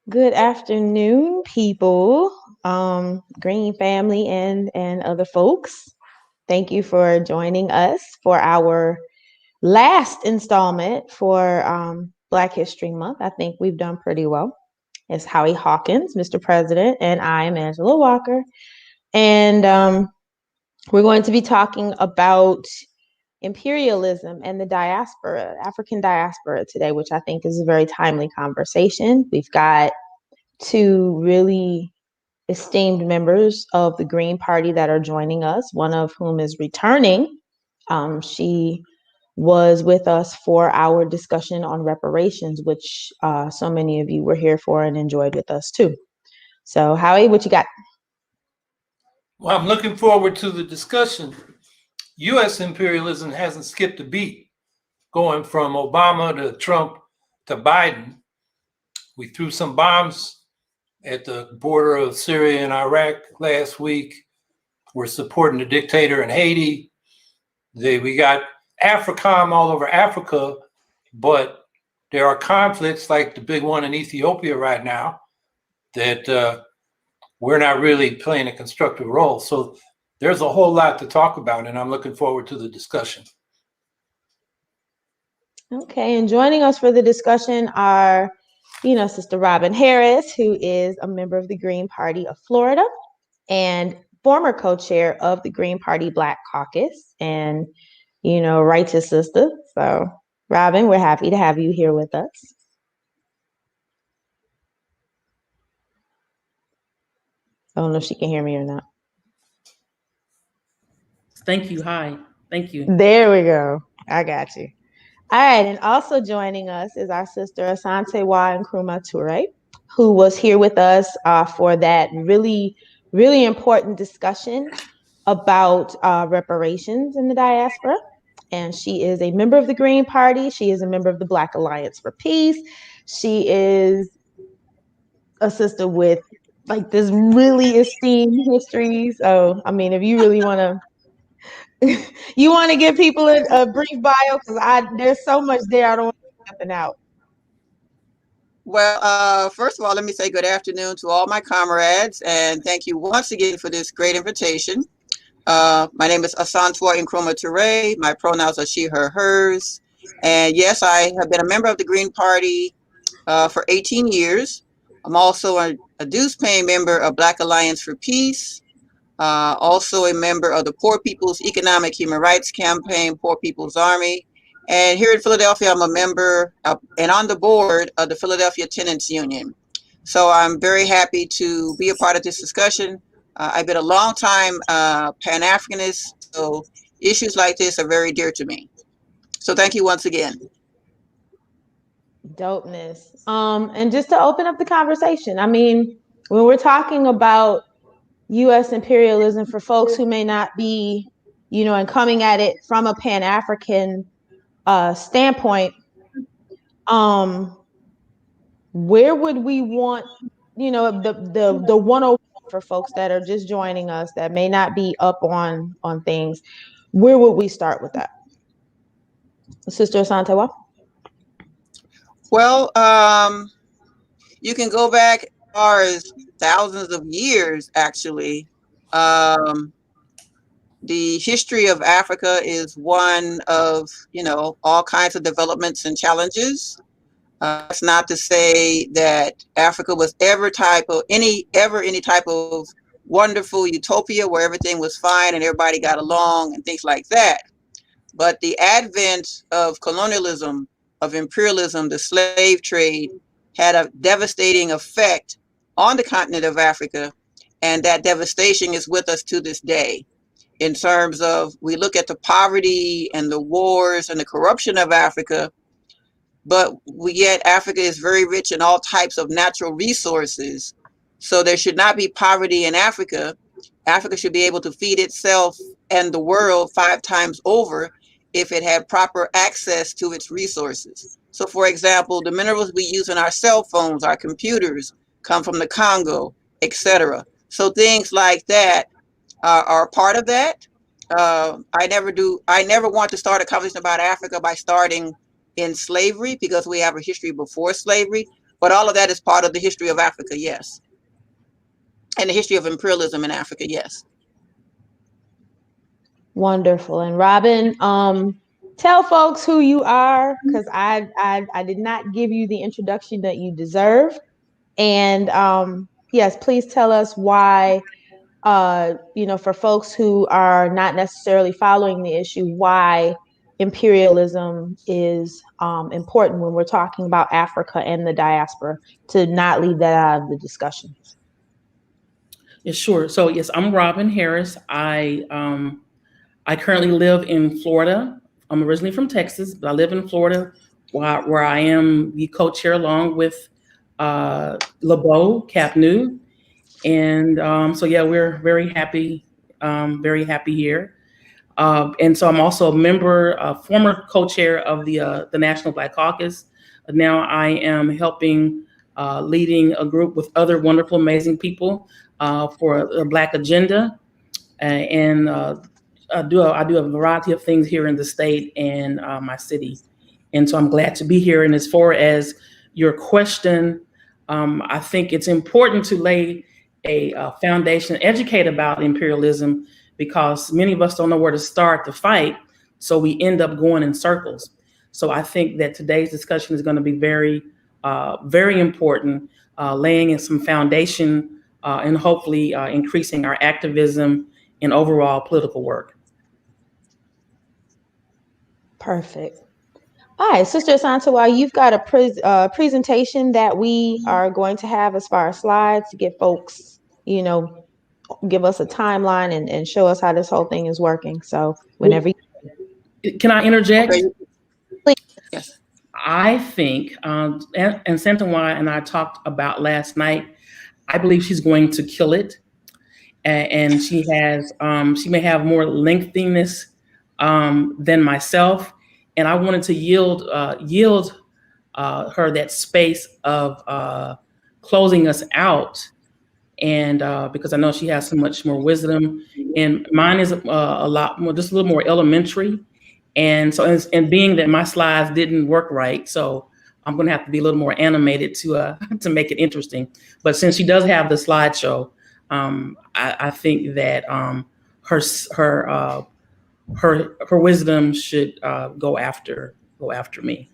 Good afternoon, people, Green family and other folks. Thank you for joining us for our last installment for Black History Month. I think we've done pretty well. It's Howie Hawkins, Mr. President, and I am Angela Walker. And we're going to be talking about imperialism and the diaspora, African diaspora today, which I think is a very timely conversation. We've got two really esteemed members of the Green Party that are joining us, one of whom is returning. She was with us for our discussion on reparations, which so many of you were here for and enjoyed with us too. So Howie, what you got? Well, I'm looking forward to the discussion. U.S. imperialism hasn't skipped a beat, going from Obama to Trump to Biden. We threw some bombs at the border of Syria and Iraq last week. We're supporting the dictator in Haiti. We got Africom all over Africa, but there are conflicts like the big one in Ethiopia right now that we're not really playing a constructive role. So there's a whole lot to talk about, and I'm looking forward to the discussion. Okay, and joining us for the discussion are, Sister Robin Harris, who is a member of the Green Party of Florida and former co-chair of the Green Party Black Caucus, and, righteous sister. So, Robin, we're happy to have you here with us. I don't know if she can hear me or not. Thank you. Hi. Thank you. There we go. I got you. All right. And also joining us is our sister Asantewaa Nkrume-Ture, who was here with us for that really, really important discussion about reparations in the diaspora. And she is a member of the Green Party. She is a member of the Black Alliance for Peace. She is a sister with like this really esteemed history. So, I mean, if you really want to give people a brief bio, because there's so much there, I don't want to leave nothing out. Well, first of all, let me say good afternoon to all my comrades, and thank you once again for this great invitation. My name is Asantewaa Nkrume-Ture. My pronouns are she, her, hers. And yes, I have been a member of the Green Party for 18 years. I'm also a dues-paying member of Black Alliance for Peace, also a member of the Poor People's Economic Human Rights Campaign, Poor People's Army. And here in Philadelphia, I'm a member and on the board of the Philadelphia Tenants Union. So I'm very happy to be a part of this discussion. I've been a long time Pan-Africanist, so issues like this are very dear to me. So thank you once again. Dopeness. And just to open up the conversation, I mean, when we're talking about U.S. imperialism, for folks who may not be, and coming at it from a Pan-African standpoint, where would we want, the 101 for folks that are just joining us that may not be up on things? Where would we start with that? Sister Asantewaa? Well, you can go back as far as thousands of years, actually. The history of Africa is one of, all kinds of developments and challenges. It's not to say that Africa was ever any type of wonderful utopia where everything was fine and everybody got along and things like that. But the advent of colonialism, of imperialism, the slave trade, had a devastating effect on the continent of Africa, and that devastation is with us to this day. In terms of, we look at the poverty and the wars and the corruption of Africa, but yet Africa is very rich in all types of natural resources. So there should not be poverty in Africa. Africa should be able to feed itself and the world 5 times over if it had proper access to its resources. So for example, the minerals we use in our cell phones, our computers, come from the Congo, etc. So things like that are part of that. I never want to start a conversation about Africa by starting in slavery, because we have a history before slavery. But all of that is part of the history of Africa, yes. And the history of imperialism in Africa, yes. Wonderful. And Robin, tell folks who you are, because I did not give you the introduction that you deserve. And yes, please tell us why, for folks who are not necessarily following the issue, why imperialism is important when we're talking about Africa and the diaspora, to not leave that out of the discussion. Yeah, sure. So yes, I'm Robin Harris. I currently live in Florida. I'm originally from Texas, but I live in Florida, where I am the co-chair along with LeBeau Capnew. And so yeah, we're very happy here. And so I'm also a member, former co-chair of the National Black Caucus. Now I am helping leading a group with other wonderful, amazing people for a Black agenda, and I do a variety of things here in the state and my city. And so I'm glad to be here. And as far as your question, I think it's important to lay a foundation, educate about imperialism, because many of us don't know where to start the fight. So we end up going in circles. So I think that today's discussion is going to be very, very important, laying in some foundation and hopefully increasing our activism and overall political work. Perfect. All right, Sister Asantewaa, you've got a presentation that we are going to have as far as slides to get folks, give us a timeline and show us how this whole thing is working. So whenever Can I interject? Okay. Please. Yes. I think, and Asantewaa and I talked about last night, I believe she's going to kill it. And she may have more lengthiness than myself. And I wanted to yield her that space of closing us out. And because I know she has so much more wisdom, and mine is a lot more, just a little more elementary. And so, and being that my slides didn't work right, so I'm going to have to be a little more animated to make it interesting. But since she does have the slideshow, I think that her wisdom should go after me,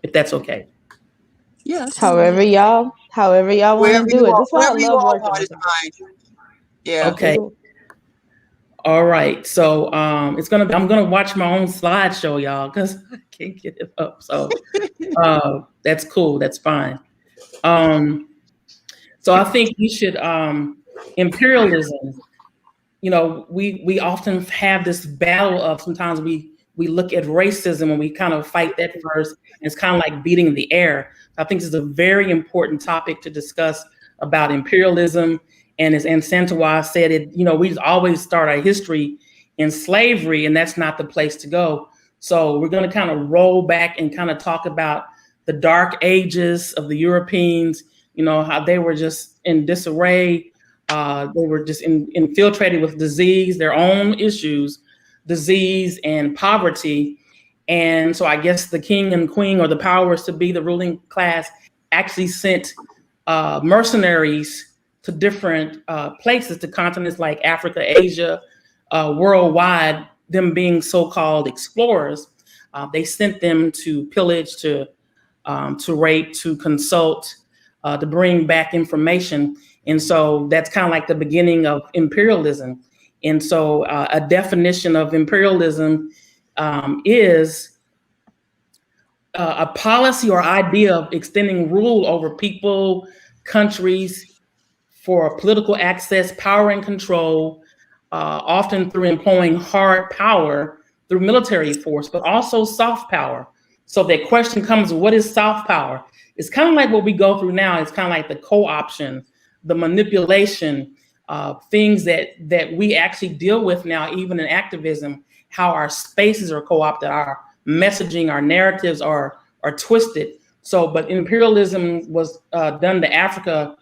if that's okay. Yes. However y'all want to do it. That's why I love working with them. Yeah. Okay. All right. So I'm gonna watch my own slideshow, y'all, because I can't get it up. So that's cool. That's fine. So I think you should imperialism. We often have this battle of, sometimes we look at racism and we kind of fight that first. And it's kind of like beating the air. I think this is a very important topic to discuss about imperialism. And as Asantewaa said, we always start our history in slavery, and that's not the place to go. So we're going to kind of roll back and kind of talk about the dark ages of the Europeans, how they were just in disarray. They were just infiltrated with disease, their own issues, disease and poverty. And so I guess the king and queen, or the powers to be, the ruling class, actually sent mercenaries to different places, to continents like Africa, Asia, worldwide, them being so-called explorers. They sent them to pillage, to rape, to consult, to bring back information. And so that's kind of like the beginning of imperialism. And so a definition of imperialism is a policy or idea of extending rule over people, countries, for political access, power and control, often through employing hard power through military force, but also soft power. So that question comes, what is soft power? It's kind of like what we go through now. It's kind of like the co-option, the manipulation, things that we actually deal with now, even in activism, how our spaces are co-opted, our messaging, our narratives are twisted. So, but imperialism was done to Africa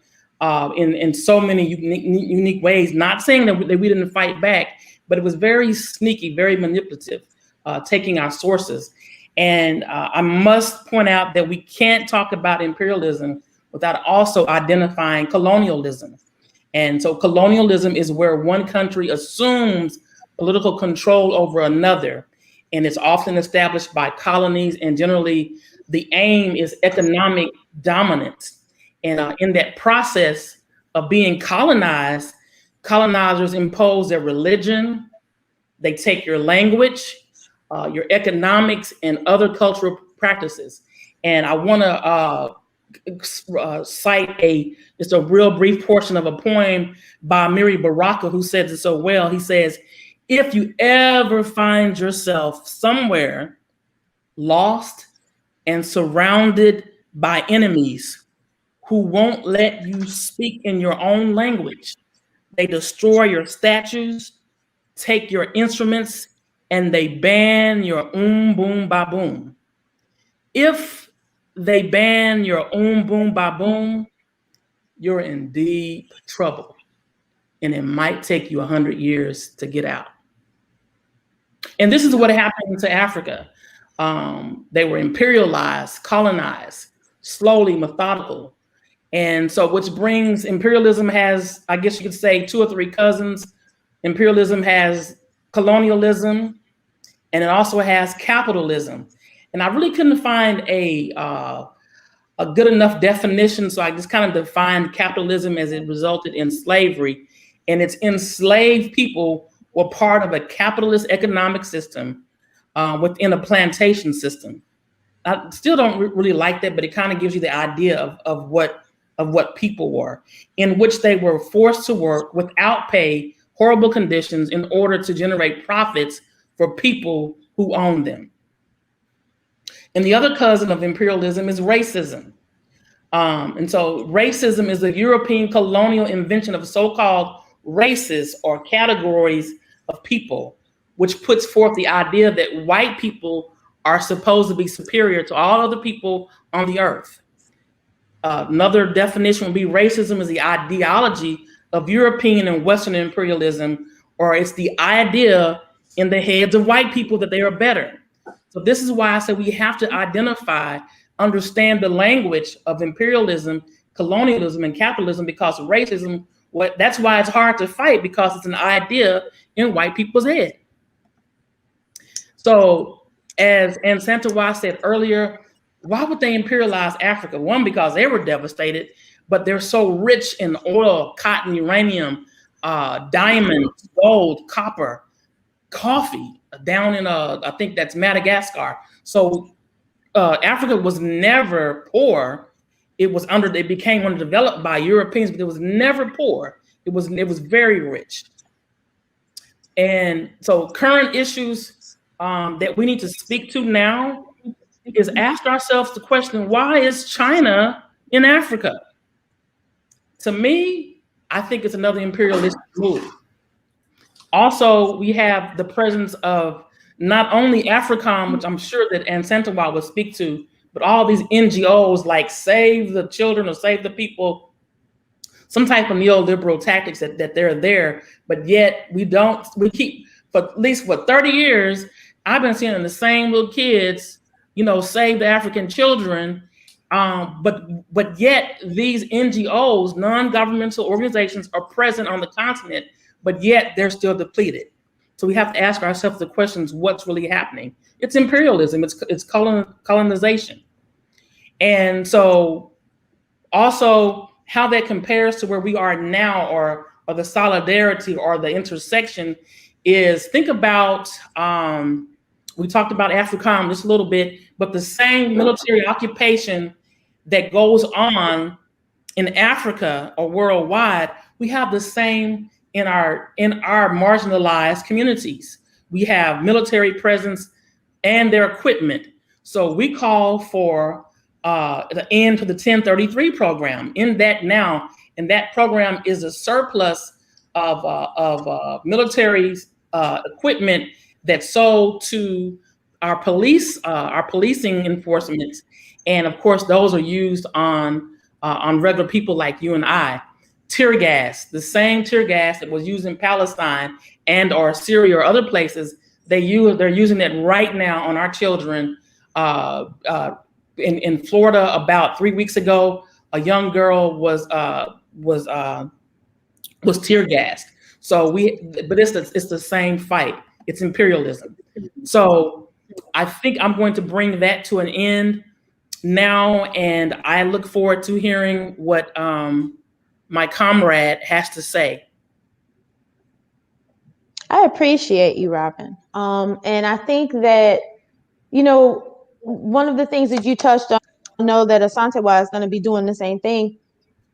in so many unique ways, not saying that we didn't fight back, but it was very sneaky, very manipulative, taking our sources. And I must point out that we can't talk about imperialism without also identifying colonialism. And so colonialism is where one country assumes political control over another. And it's often established by colonies, and generally the aim is economic dominance. And in that process of being colonized, colonizers impose their religion, they take your language, your economics, and other cultural practices. And I want to cite just a real brief portion of a poem by Amiri Baraka, who says it so well. He says, "If you ever find yourself somewhere lost and surrounded by enemies who won't let you speak in your own language, they destroy your statues, take your instruments, and they ban your boom ba boom. If they ban your boom ba boom, you're in deep trouble, and it might take you 100 years to get out." And this is what happened to Africa. They were imperialized, colonized, slowly, methodical. And so which brings, imperialism has, I guess you could say, 2 or 3 cousins. Imperialism has colonialism, and it also has capitalism. And I really couldn't find a good enough definition, so I just kind of defined capitalism as it resulted in slavery. And its enslaved people were part of a capitalist economic system within a plantation system. I still don't really like that, but it kind of gives you the idea of what people were, in which they were forced to work without pay, horrible conditions, in order to generate profits for people who own them. And the other cousin of imperialism is racism. And so racism is a European colonial invention of so-called races, or categories of people, which puts forth the idea that white people are supposed to be superior to all other people on the earth. Another definition would be racism is the ideology of European and Western imperialism, or it's the idea in the heads of white people that they are better. So this is why I said we have to identify, understand the language of imperialism, colonialism, and capitalism, because racism, that's why it's hard to fight, because it's an idea in white people's head. So as Asantewaa said earlier, why would they imperialize Africa? One, because they were devastated, but they're so rich in oil, cotton, uranium, diamonds, gold, copper, coffee, down in I think that's Madagascar. So Africa was never poor. It became underdeveloped by Europeans, but it was never poor. It was very rich. And so current issues that we need to speak to now is ask ourselves the question, why is China in Africa? To me, I think it's another imperialistic move. Also, we have the presence of not only Africom, which I'm sure that Asantewaa will speak to, but all these NGOs like Save the Children or Save the People, some type of neoliberal tactics that they're there, but yet we keep, for at least 30 years, I've been seeing the same little kids, save the African children, but yet these NGOs, non-governmental organizations, are present on the continent, but yet they're still depleted. So we have to ask ourselves the questions, what's really happening? It's imperialism, it's colonization. And so also how that compares to where we are now, or the solidarity or the intersection is, think about, we talked about Africom just a little bit, but the same military occupation that goes on in Africa or worldwide, we have the same in our marginalized communities. We have military presence and their equipment. So we call for the end to the 1033 program. In that now, and that program is a surplus of military equipment that's sold to our police, our policing enforcements, and of course those are used on regular people like you and I. Tear gas, the same tear gas that was used in Palestine and or Syria or other places, they're using it right now on our children. In Florida, about 3 weeks ago, a young girl was tear gassed. So but it's the same fight. It's imperialism. So I think I'm going to bring that to an end now, and I look forward to hearing what my comrade has to say. I appreciate you, Robin. And I think that, one of the things that you touched on, I know that Asantewaa is going to be doing the same thing,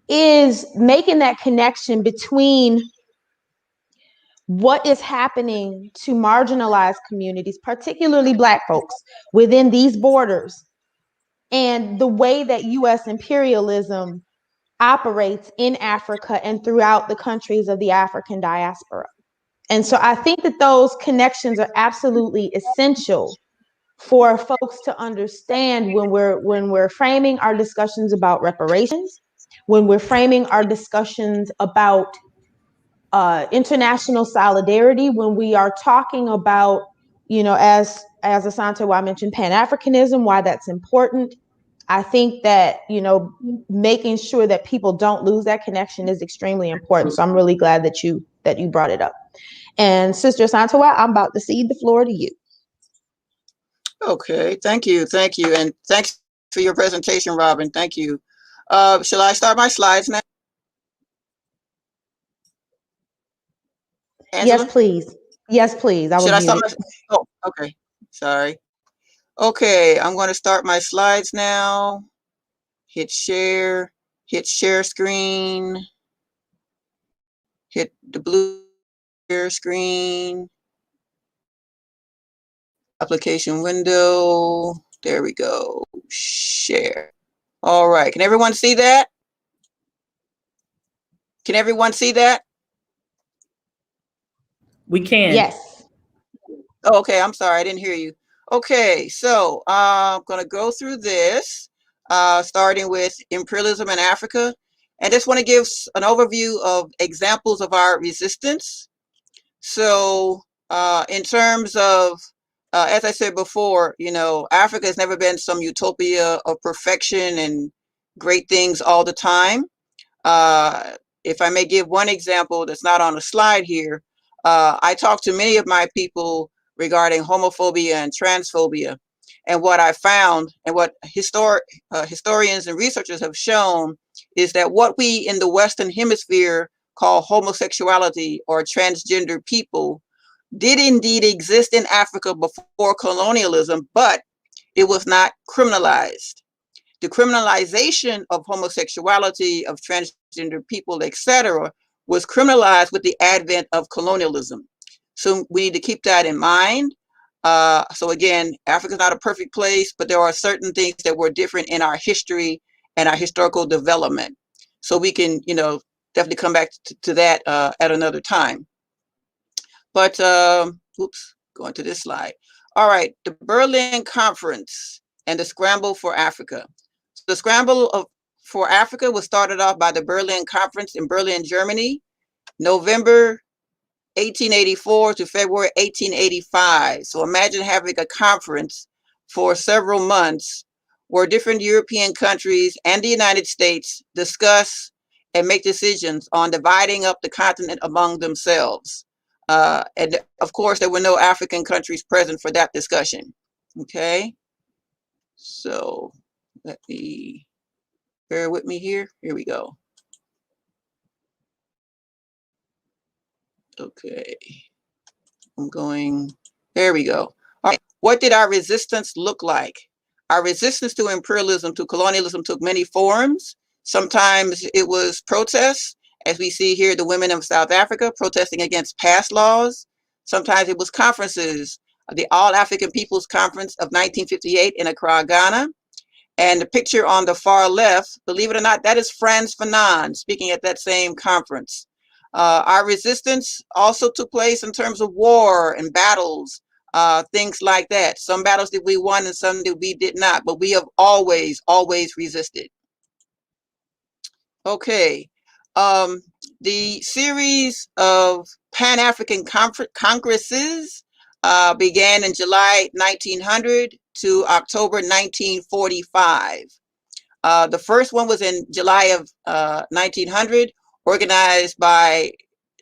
is making that connection between what is happening to marginalized communities, particularly Black folks, within these borders, and the way that U.S. imperialism operates in Africa and throughout the countries of the African diaspora. And so I think that those connections are absolutely essential for folks to understand when we're framing our discussions about reparations, when we're framing our discussions about international solidarity, when we are talking about, as Asantewaa mentioned, Pan-Africanism, why that's important. I think that, making sure that people don't lose that connection is extremely important. So I'm really glad that you brought it up. And Sister Asantewaa, I'm about to cede the floor to you. Okay, thank you, and thanks for your presentation, Robin. Thank you. Shall I start my slides now? Angela? Yes, please. Yes, please. Should I start oh, okay. Sorry. Okay, I'm going to start my slides now. Hit share screen. Hit the blue share screen. Application window. There we go. Share. All right. Can everyone see that? Can everyone see that? We can. Yes. Oh, okay. I'm sorry. I didn't hear you. Okay. So I'm going to go through this, starting with imperialism in Africa. And just want to give an overview of examples of our resistance. So in terms of, as I said before, Africa has never been some utopia of perfection and great things all the time. If I may give one example that's not on the slide here, I talked to many of my people regarding homophobia and transphobia. And what I found, and what historians and researchers have shown, is that what we in the Western Hemisphere call homosexuality or transgender people did indeed exist in Africa before colonialism, but it was not criminalized. The criminalization of homosexuality, of transgender people, etc., was criminalized with the advent of colonialism. So we need to keep that in mind. So again, Africa is not a perfect place, but there are certain things that were different in our history and our historical development. So we can, definitely come back to that at another time. But, oops, going to this slide. All right, the Berlin Conference and the Scramble for Africa. So the Scramble for Africa was started off by the Berlin Conference in Berlin, Germany, November 1884 to February 1885. So imagine having a conference for several months where different European countries and the United States discuss and make decisions on dividing up the continent among themselves. And of course, there were no African countries present for that discussion. Okay, so let me, bear with me here. Here we go. Okay, I'm going, there we go. All right, what did our resistance look like? Our resistance to imperialism, to colonialism, took many forms. Sometimes it was protests, as we see here, the women of South Africa protesting against past laws. Sometimes it was conferences, the All African Peoples Conference of 1958 in Accra, Ghana. And the picture on the far left, believe it or not, that is Frantz Fanon speaking at that same conference. Our resistance also took place in terms of war and battles, things like that. Some battles that we won and some that we did not, but we have always resisted. Okay, the series of Pan-African Congresses began in July 1900 to October 1945. The first one was in July of 1900, organized by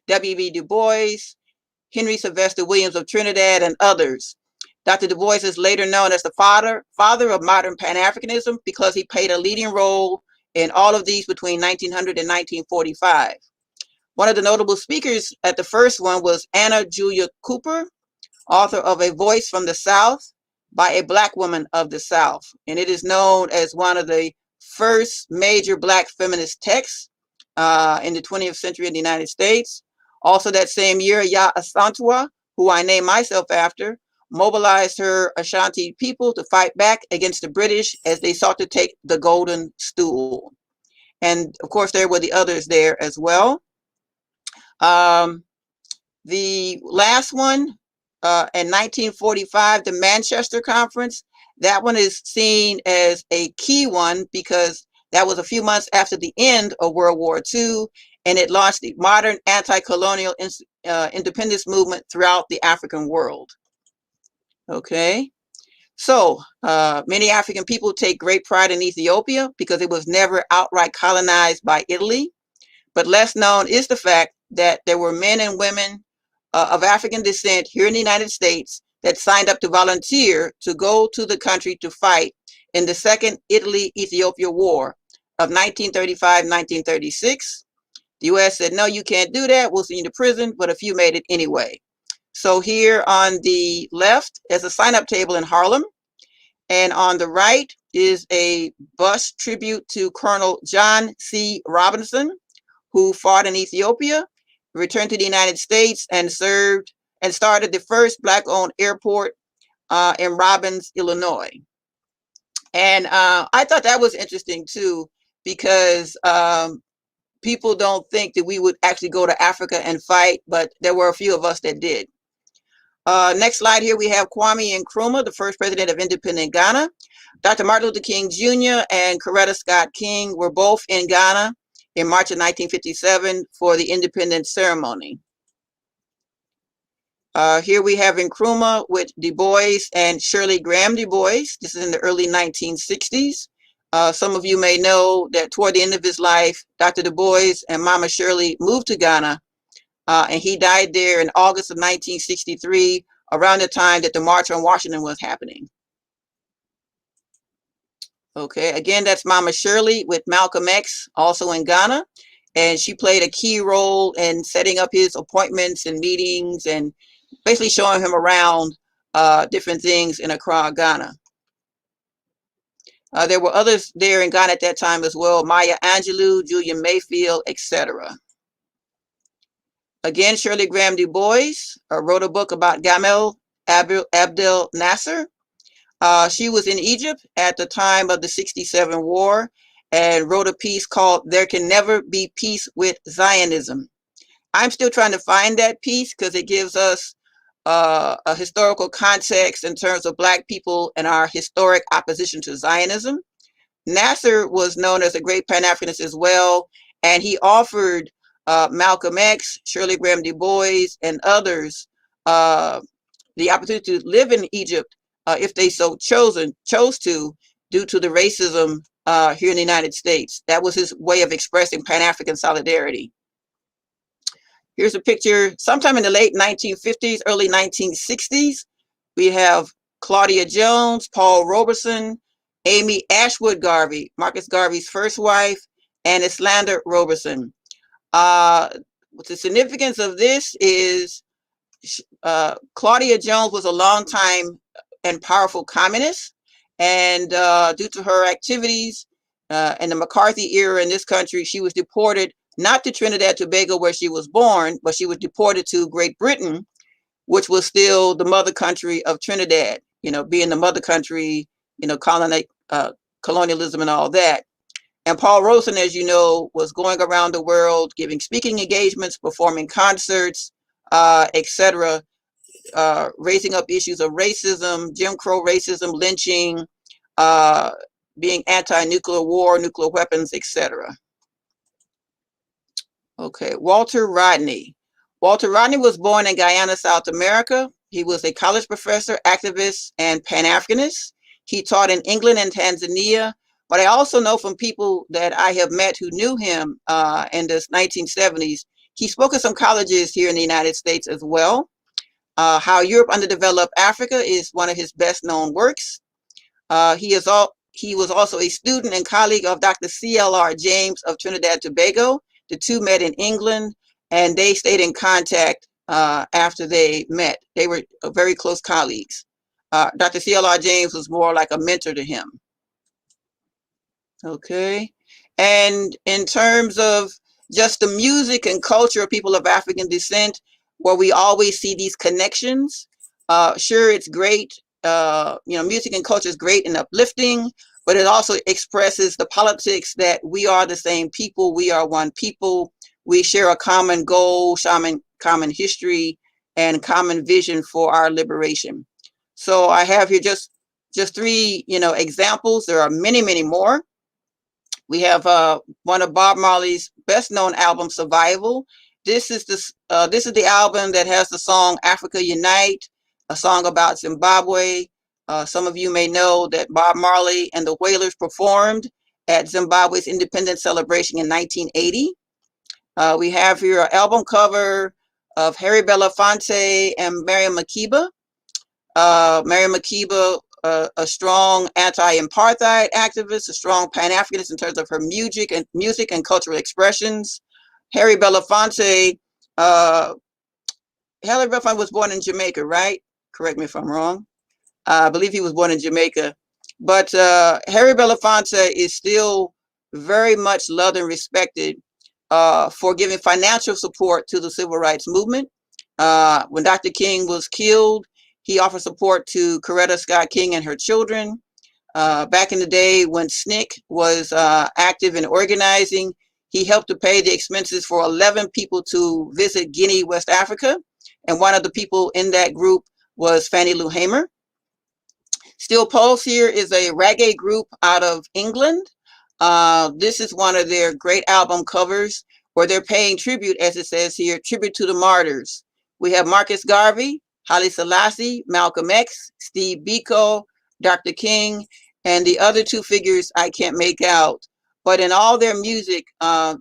W.B. Du Bois, Henry Sylvester Williams of Trinidad, and others. Dr. Du Bois is later known as the father of modern Pan-Africanism because he played a leading role in all of these between 1900 and 1945. One of the notable speakers at the first one was Anna Julia Cooper, author of A Voice from the South by a Black woman of the South. And it is known as one of the first major Black feminist texts in the 20th century in the United States. Also that same year, Asantewaa, who I named myself after, mobilized her Ashanti people to fight back against the British as they sought to take the golden stool. And of course, there were the others there as well. The last one, in 1945, the Manchester Conference, that one is seen as a key one because that was a few months after the end of World War II, and it launched the modern anti-colonial independence movement throughout the African world. Okay, so many African people take great pride in Ethiopia because it was never outright colonized by Italy, but less known is the fact that there were men and women of African descent here in the United States that signed up to volunteer to go to the country to fight in the Second Italy-Ethiopia War of 1935-1936. The U.S. said, no, you can't do that. We'll send you to prison, but a few made it anyway. So here on the left is a sign-up table in Harlem, and on the right is a bus tribute to Colonel John C. Robinson, who fought in Ethiopia, returned to the United States, and served and started the first Black-owned airport in Robbins, Illinois. And I thought that was interesting too, because people don't think that we would actually go to Africa and fight, but there were a few of us that did. Next slide here, we have Kwame Nkrumah, the first president of independent Ghana. Dr. Martin Luther King Jr. and Coretta Scott King were both in Ghana in March of 1957 for the independence ceremony. Here we have Nkrumah with Du Bois and Shirley Graham Du Bois. This is in the early 1960s. Some of you may know that toward the end of his life, Dr. Du Bois and Mama Shirley moved to Ghana, and he died there in August of 1963, around the time that the March on Washington was happening. Okay, again, that's Mama Shirley with Malcolm X, also in Ghana, and she played a key role in setting up his appointments and meetings and basically showing him around different things in Accra, Ghana. There were others there in Ghana at that time as well, Maya Angelou, Julian Mayfield, etc. Again, Shirley Graham Du Bois wrote a book about Gamal Abdel Nasser. She was in Egypt at the time of the '67 war and wrote a piece called "There Can Never Be Peace with Zionism." I'm still trying to find that piece because it gives us a historical context in terms of Black people and our historic opposition to Zionism. Nasser was known as a great Pan-Africanist as well, and he offered Malcolm X, Shirley Graham Du Bois, and others the opportunity to live in Egypt if they so chose to, due to the racism here in the United States. That was his way of expressing Pan-African solidarity. Here's a picture sometime in the late 1950s, early 1960s. We have Claudia Jones, Paul Robeson, Amy Ashwood Garvey, Marcus Garvey's first wife, and Islander Robeson. The significance of this is Claudia Jones was a longtime and powerful communist, and due to her activities in the McCarthy era in this country, she was deported not to Trinidad and Tobago where she was born, but she was deported to Great Britain, which was still the mother country of Trinidad, you know, being the mother country, you know, colonialism and all that. And Paul Robeson, as you know, was going around the world giving speaking engagements, performing concerts, etc., raising up issues of racism, Jim Crow racism, lynching, being anti-nuclear war, nuclear weapons, etc. Okay, Walter Rodney. Walter Rodney was born in Guyana, South America. He was a college professor, activist, and Pan-Africanist. He taught in England and Tanzania, But I also know from people that I have met who knew him in the 1970s, he spoke at some colleges here in the United States as well. How Europe Underdeveloped Africa is one of his best known works. He was also a student and colleague of Dr. C.L.R. James of Trinidad and Tobago. The two met in England, and they stayed in contact after they met. They were very close colleagues. Dr. C.L.R. James was more like a mentor to him. Okay. And in terms of just the music and culture of people of African descent, where we always see these connections, sure, it's great. Music and culture is great and uplifting, but it also expresses the politics that we are the same people. We are one people. We share a common goal, common history, and common vision for our liberation. So I have here just three, examples. There are many, many more. We have one of Bob Marley's best known albums, Survival. This is the album that has the song Africa Unite, a song about Zimbabwe. Some of you may know that Bob Marley and the Wailers performed at Zimbabwe's independence celebration in 1980. We have here an album cover of Harry Belafonte and Miriam Makeba. Miriam Makeba, a strong anti-apartheid activist, a strong Pan-Africanist in terms of her music and cultural expressions. Harry Belafonte was born in Jamaica, right? Correct me if I'm wrong. I believe he was born in Jamaica. But Harry Belafonte is still very much loved and respected for giving financial support to the civil rights movement. When Dr. King was killed, he offered support to Coretta Scott King and her children. Back in the day when SNCC was active in organizing, he helped to pay the expenses for 11 people to visit Guinea, West Africa. And one of the people in that group was Fannie Lou Hamer. Steel Pulse here is a reggae group out of England. This is one of their great album covers where they're paying tribute, as it says here, tribute to the martyrs. We have Marcus Garvey, Haile Selassie, Malcolm X, Steve Biko, Dr. King, and the other two figures I can't make out. But in all their music,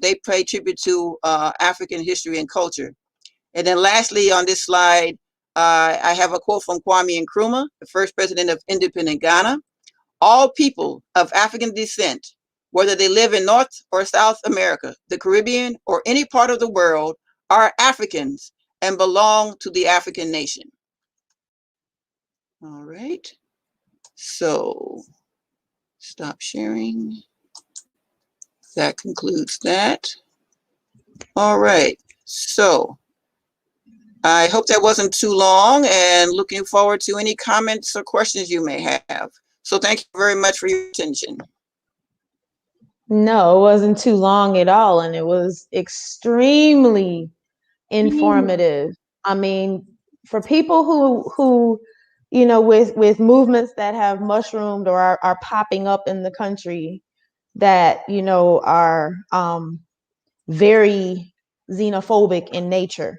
they pay tribute to African history and culture. And then lastly on this slide, I have a quote from Kwame Nkrumah, the first president of independent Ghana. All people of African descent, whether they live in North or South America, the Caribbean, or any part of the world, are Africans and belong to the African nation. All right. So stop sharing. That concludes that. All right. So I hope that wasn't too long, and looking forward to any comments or questions you may have. So thank you very much for your attention. No, it wasn't too long at all, and it was extremely informative. I mean, for people who with movements that have mushroomed or are popping up in the country that are very xenophobic in nature,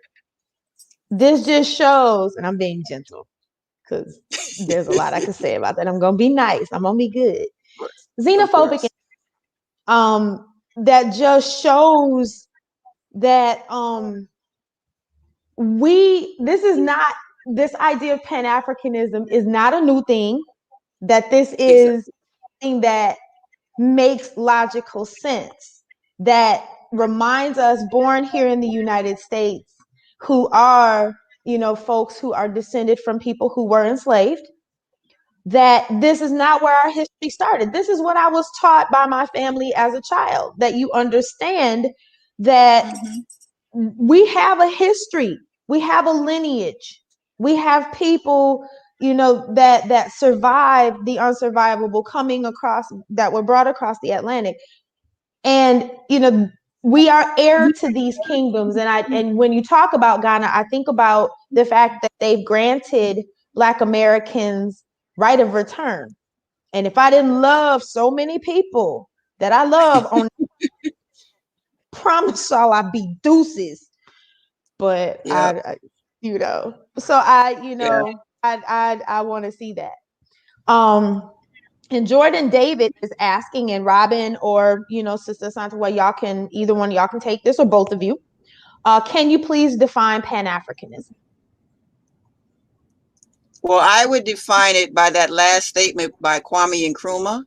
this just shows, and I'm being gentle because there's a lot I could say about that. I'm gonna be nice. I'm gonna be good. Xenophobic, that just shows that this idea of Pan-Africanism is not a new thing, that this is something that makes logical sense, that reminds us, born here in the United States, who are, folks who are descended from people who were enslaved, that this is not where our history started. This is what I was taught by my family as a child, that you understand that we have a history, we have a lineage, we have people, that survived the unsurvivable, coming across, that were brought across the Atlantic. And, we are heir to these kingdoms. And when you talk about Ghana, I think about the fact that they've granted Black Americans right of return. And if I didn't love so many people that I love, on promise y'all I'd be deuces. But I so I want to see that. And Jordan David is asking, and Robin or, Sister Asantewaa, either one of y'all can take this, or both of you. Can you please define Pan-Africanism? Well, I would define it by that last statement by Kwame Nkrumah.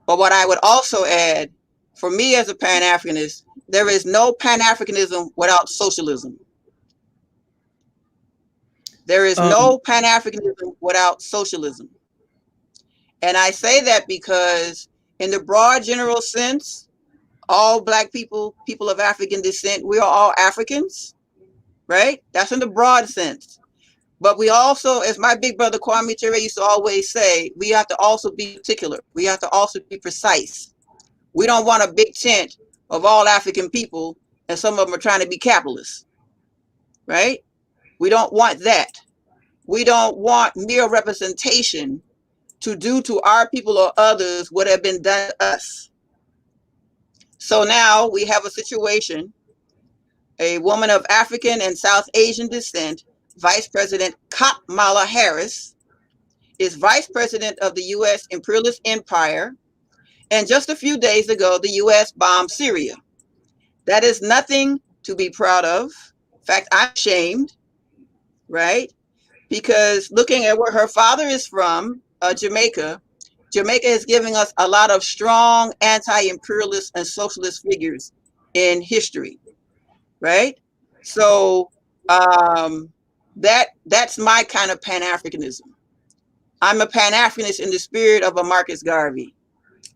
But what I would also add, for me as a Pan-Africanist, there is no Pan-Africanism without socialism. There is no Pan-Africanism without socialism. And I say that because in the broad general sense, all Black people, people of African descent, we are all Africans, right? That's in the broad sense. But we also, as my big brother Nkrume-Ture used to always say, we have to also be particular. We have to also be precise. We don't want a big tent of all African people and some of them are trying to be capitalists, right? We don't want that. We don't want mere representation to do to our people or others what have been done to us. So now we have a situation, a woman of African and South Asian descent, Vice President Kamala Harris, is Vice President of the U.S. imperialist empire. And just a few days ago, the U.S. bombed Syria. That is nothing to be proud of. In fact, I'm ashamed, right? Because looking at where her father is from, Jamaica, Jamaica is giving us a lot of strong anti-imperialist and socialist figures in history, right? So that's my kind of Pan-Africanism. I'm a Pan-Africanist in the spirit of a Marcus Garvey,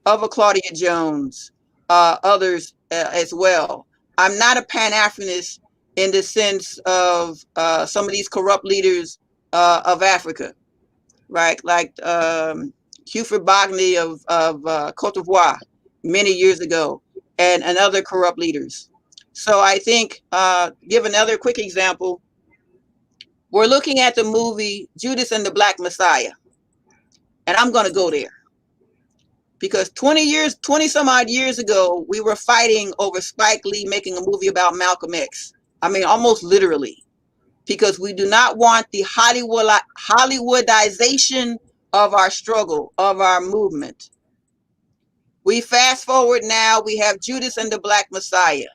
of a Claudia Jones, others as well. I'm not a Pan-Africanist in the sense of some of these corrupt leaders of Africa, right? Like Huford Bogney of Cote d'Ivoire many years ago, and other corrupt leaders. So I think, give another quick example. We're looking at the movie Judas and the Black Messiah. And I'm going to go there. Because 20 some odd years ago, we were fighting over Spike Lee making a movie about Malcolm X. I mean, almost literally. Because we do not want the Hollywoodization of our struggle, of our movement. We fast forward now, we have Judas and the Black Messiah.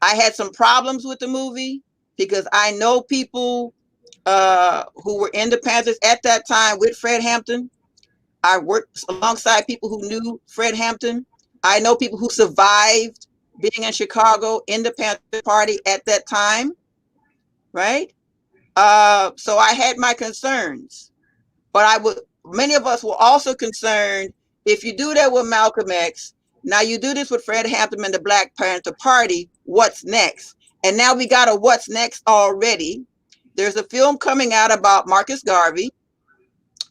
I had some problems with the movie because I know people who were in the Panthers at that time with Fred Hampton. I worked alongside people who knew Fred Hampton. I know people who survived being in Chicago in the Panther Party at that time, right? So I had my concerns, but many of us were also concerned, if you do that with Malcolm X, now you do this with Fred Hampton and the Black Panther Party, what's next? And now we got a what's next already. There's a film coming out about Marcus Garvey.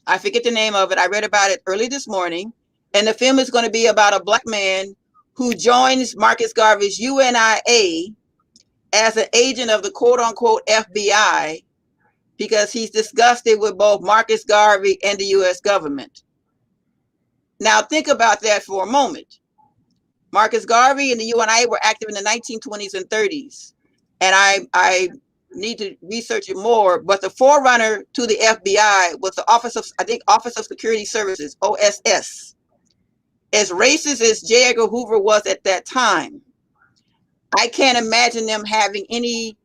I forget the name of it. I read about it early this morning. And the film is going to be about a Black man who joins Marcus Garvey's UNIA as an agent of the quote unquote FBI because he's disgusted with both Marcus Garvey and the US government. Now think about that for a moment. Marcus Garvey and the UNIA were active in the 1920s and 30s. And I need to research it more, but the forerunner to the FBI was the Office of Security Services, OSS. As racist as J. Edgar Hoover was at that time, I can't imagine them having any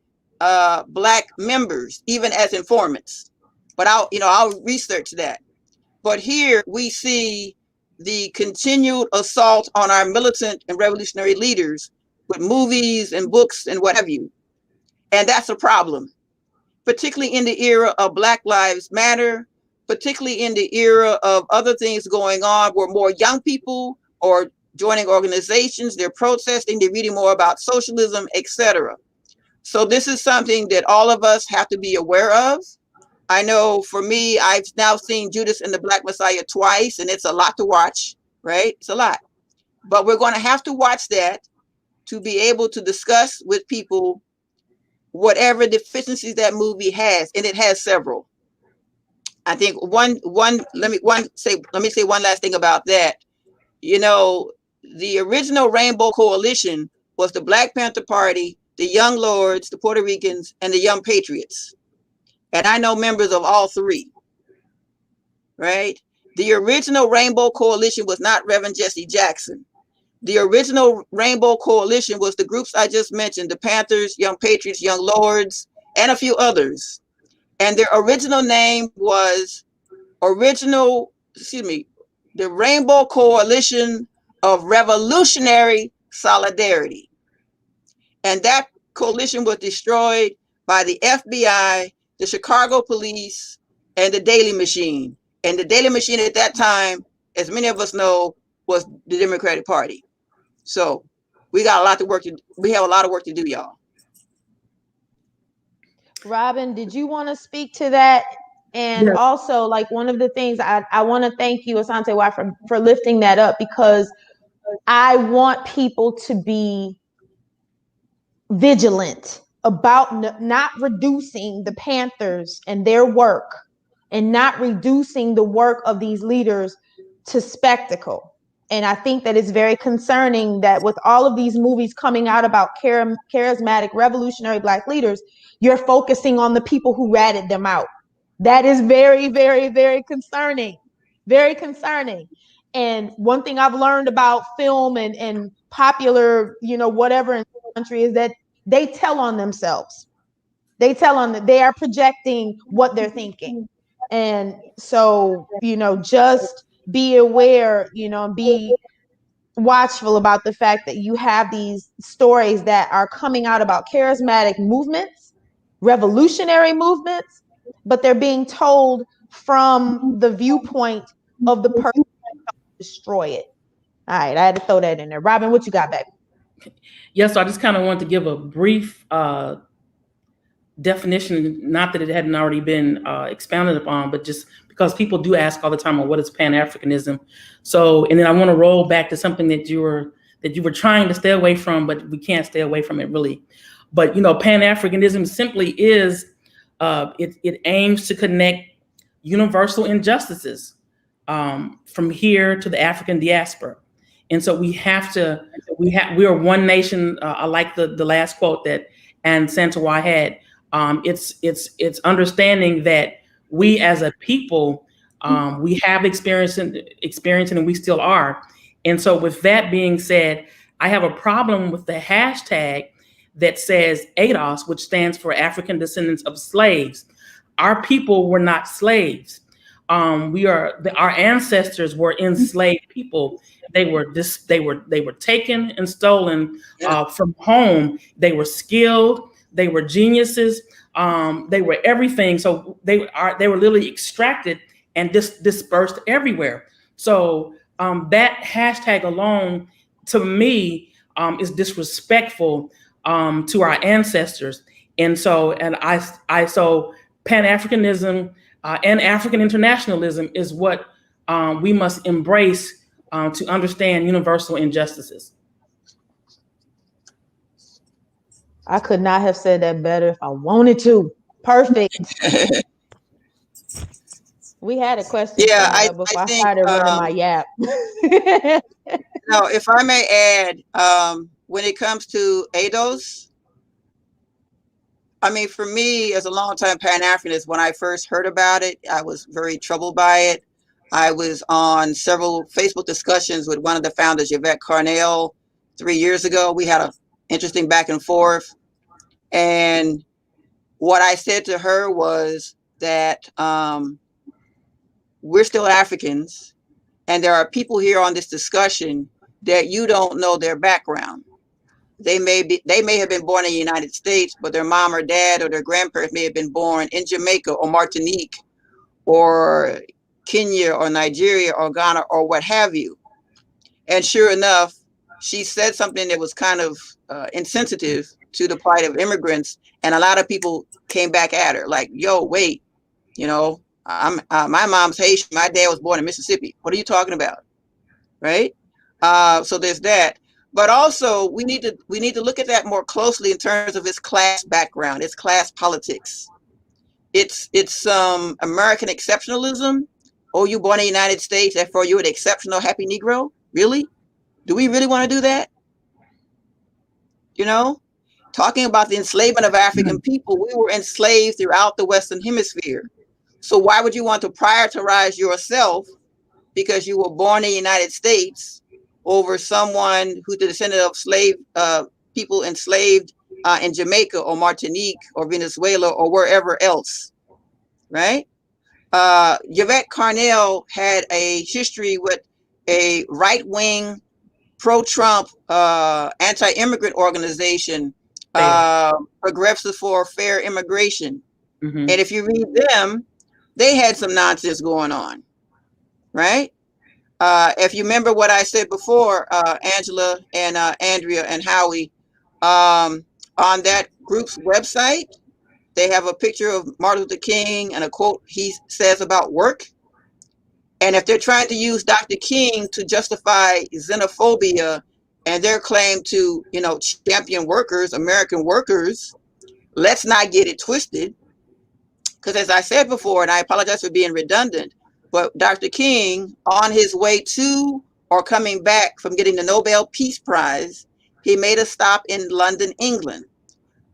Black members, even as informants. But I'll research that. But here we see the continued assault on our militant and revolutionary leaders with movies and books and what have you. And that's a problem, particularly in the era of Black Lives Matter, particularly in the era of other things going on where more young people are joining organizations, they're protesting, they're reading more about socialism, etc. So this is something that all of us have to be aware of. I know for me, I've now seen Judas and the Black Messiah twice, and it's a lot to watch, right? It's a lot. But we're going to have to watch that to be able to discuss with people whatever deficiencies that movie has, and it has several. I think let me say one last thing about that. The original Rainbow Coalition was the Black Panther Party, the Young Lords, the Puerto Ricans, and the Young Patriots. And I know members of all three, right? The original Rainbow Coalition was not Reverend Jesse Jackson. The original Rainbow Coalition was the groups I just mentioned, the Panthers, Young Patriots, Young Lords, and a few others. And their original name was the Rainbow Coalition of Revolutionary Solidarity. And that coalition was destroyed by the FBI, the Chicago police, and the Daily Machine. And the Daily Machine at that time, as many of us know, was the Democratic Party. So we have a lot of work to do, y'all. Robin, did you want to speak to that? And Yes. also, like, one of the things I want to thank you, Asantewaa, for lifting that up, because I want people to be vigilant about not reducing the Panthers and their work, and not reducing the work of these leaders to spectacle. And I think that it's very concerning that with all of these movies coming out about charismatic, revolutionary Black leaders, you're focusing on the people who ratted them out. That is very, very, very concerning. Very concerning. And one thing I've learned about film and popular, whatever in the country, is that they tell on themselves. They are projecting what they're thinking. And so, just be aware, and be watchful about the fact that you have these stories that are coming out about charismatic movements, revolutionary movements, but they're being told from the viewpoint of the person who destroy it. All right, I had to throw that in there. Robin, what you got, baby? Yeah, so I just kind of wanted to give a brief definition, not that it hadn't already been expounded upon, but just because people do ask all the time, well, what is Pan-Africanism? So, and then I want to roll back to something that you were trying to stay away from, but we can't stay away from it really. But Pan-Africanism simply is it aims to connect universal injustices from here to the African diaspora. And so we are one nation. I like the last quote that Asantewaa had. It's understanding that we as a people, we have experience and we still are. And so with that being said, I have a problem with the hashtag that says EIDOs, which stands for African Descendants of Slaves. Our people were not slaves. Our ancestors were enslaved people. They were taken and stolen from home. They were skilled. They were geniuses. They were everything. So they were literally extracted and dispersed everywhere. So that hashtag alone, to me, is disrespectful to our ancestors. And so Pan-Africanism and African internationalism is what we must embrace to understand universal injustices. I could not have said that better if I wanted to. Perfect. We had a question before I started running my yap. Now, if I may add, when it comes to EIDOs, I mean, for me, as a longtime Pan-Africanist, when I first heard about it, I was very troubled by it. I was on several Facebook discussions with one of the founders, Yvette Carnell, 3 years ago. We had an interesting back and forth. And what I said to her was that we're still Africans, and there are people here on this discussion that you don't know their background. They may have been born in the United States, but their mom or dad or their grandparents may have been born in Jamaica or Martinique or Kenya or Nigeria or Ghana or what have you. And sure enough, she said something that was kind of insensitive to the plight of immigrants, and a lot of people came back at her like, yo, wait, my mom's Haitian, my dad was born in Mississippi. What are you talking about? Right? So there's that. But also we need to look at that more closely in terms of its class background, its class politics. It's American exceptionalism. Oh, you born in the United States, therefore you're an exceptional happy Negro? Really? Do we really want to do that? Talking about the enslavement of African people, we were enslaved throughout the Western Hemisphere. So why would you want to prioritize yourself because you were born in the United States over someone who's the descendant of slave people enslaved in Jamaica or Martinique or Venezuela or wherever else, right? Yvette Carnell had a history with a right-wing, pro-Trump, anti-immigrant organization, Progressives for Fair Immigration. Mm-hmm. And if you read them, they had some nonsense going on, right? If you remember what I said before, Angela and Andrea and Howie, on that group's website, they have a picture of Martin Luther King and a quote he says about work. And if they're trying to use Dr. King to justify xenophobia and their claim to, you know, champion workers, American workers, let's not get it twisted. Because as I said before, and I apologize for being redundant, but Dr. King, on his way to or coming back from getting the Nobel Peace Prize, he made a stop in London, England,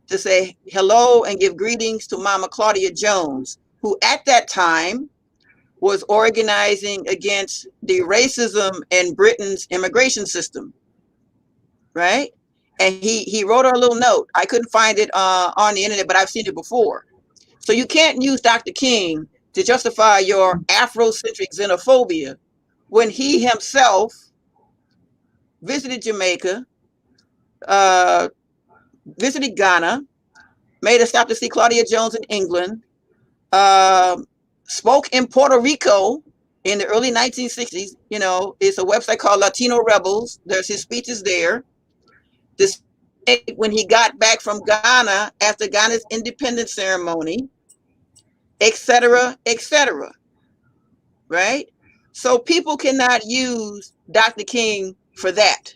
to say hello and give greetings to Mama Claudia Jones, who at that time was organizing against the racism in Britain's immigration system, right? And he wrote her a little note. I couldn't find it on the internet, but I've seen it before. So you can't use Dr. King to justify your Afrocentric xenophobia when he himself visited Jamaica, visited Ghana, made a stop to see Claudia Jones in England, spoke in Puerto Rico in the early 1960s. You know, it's a website called Latino Rebels. There's his speeches there. This when he got back from Ghana after Ghana's independence ceremony, etc., etc. Right? So people cannot use Dr. King for that.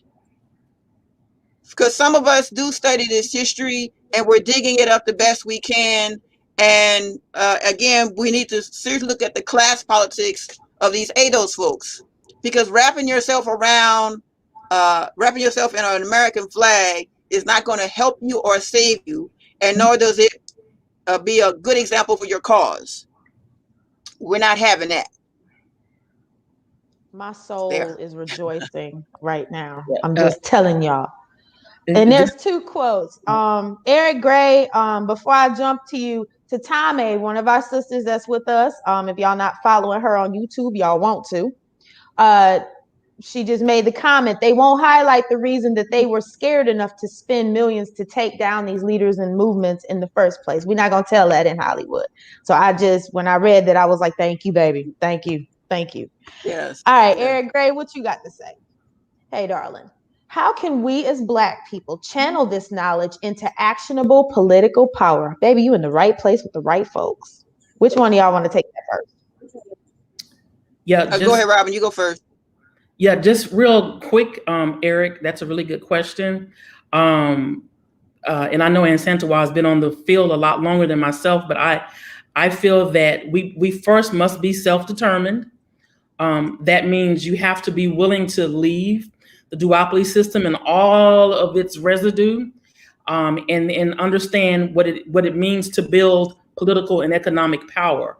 Because some of us do study this history and we're digging it up the best we can. And again, we need to seriously look at the class politics of these EIDOs folks. Because wrapping yourself in an American flag is not going to help you or save you, and nor does it be a good example for your cause. We're not having that. My soul is rejoicing right now. Yeah. I'm just telling y'all. And there's two quotes. Eric Gray, before I jump to you, to Tame, one of our sisters that's with us. If y'all not following her on YouTube, y'all want to. She just made the comment, they won't highlight the reason that they were scared enough to spend millions to take down these leaders and movements in the first place. We're not going to tell that in Hollywood. So when I read that, I was like, thank you, baby. Thank you. Thank you. Yes. All right, yes. Eric Gray, what you got to say? Hey, darling. How can we as Black people channel this knowledge into actionable political power? Baby, you in the right place with the right folks. Which one of y'all want to take that first? Yeah, go ahead, Robin. You go first. Yeah, just real quick, Eric, that's a really good question. And I know Asantewaa has been on the field a lot longer than myself, but I feel that we first must be self-determined. That means you have to be willing to leave the duopoly system and all of its residue, and understand what it means to build political and economic power.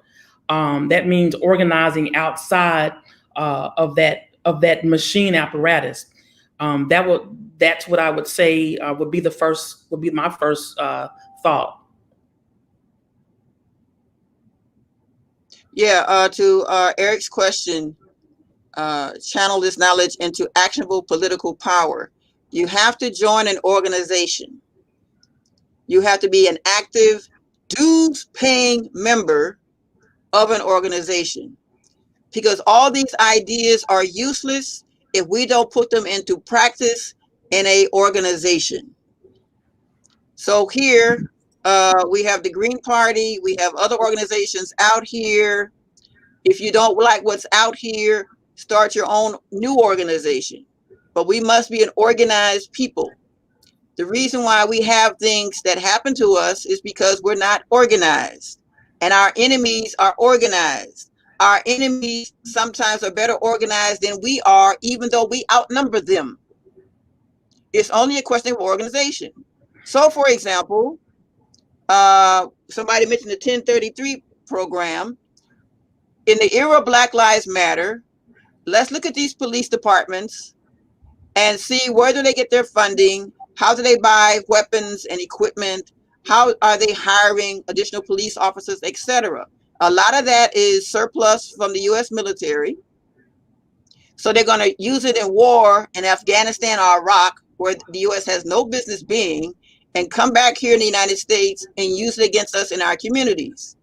That means organizing outside of that machine apparatus. That's what I would say would be my first thought. Yeah, to Eric's question, channel this knowledge into actionable political power. You have to join an organization. You have to be an active, dues-paying member of an organization, because all these ideas are useless if we don't put them into practice in an organization. So here we have the Green Party, we have other organizations out here. If you don't like what's out here, start your own new organization. But we must be an organized people. The reason why we have things that happen to us is because we're not organized, and our enemies are organized. Our enemies sometimes are better organized than we are, even though we outnumber them. It's only a question of organization. So, for example, somebody mentioned the 1033 program. In the era of Black Lives Matter, let's look at these police departments and see where do they get their funding, how do they buy weapons and equipment, how are they hiring additional police officers, etc. A lot of that is surplus from the U.S. military. So they're going to use it in war in Afghanistan or Iraq, where the U.S. has no business being, and come back here in the United States and use it against us in our communities,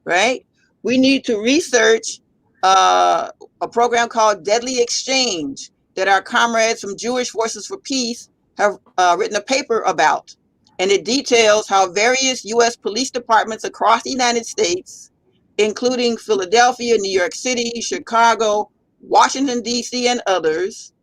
right? We need to research a program called Deadly Exchange that our comrades from Jewish Forces for Peace have written a paper about. And it details how various U.S. police departments across the United States, including Philadelphia, New York City, Chicago, Washington, D.C., and others,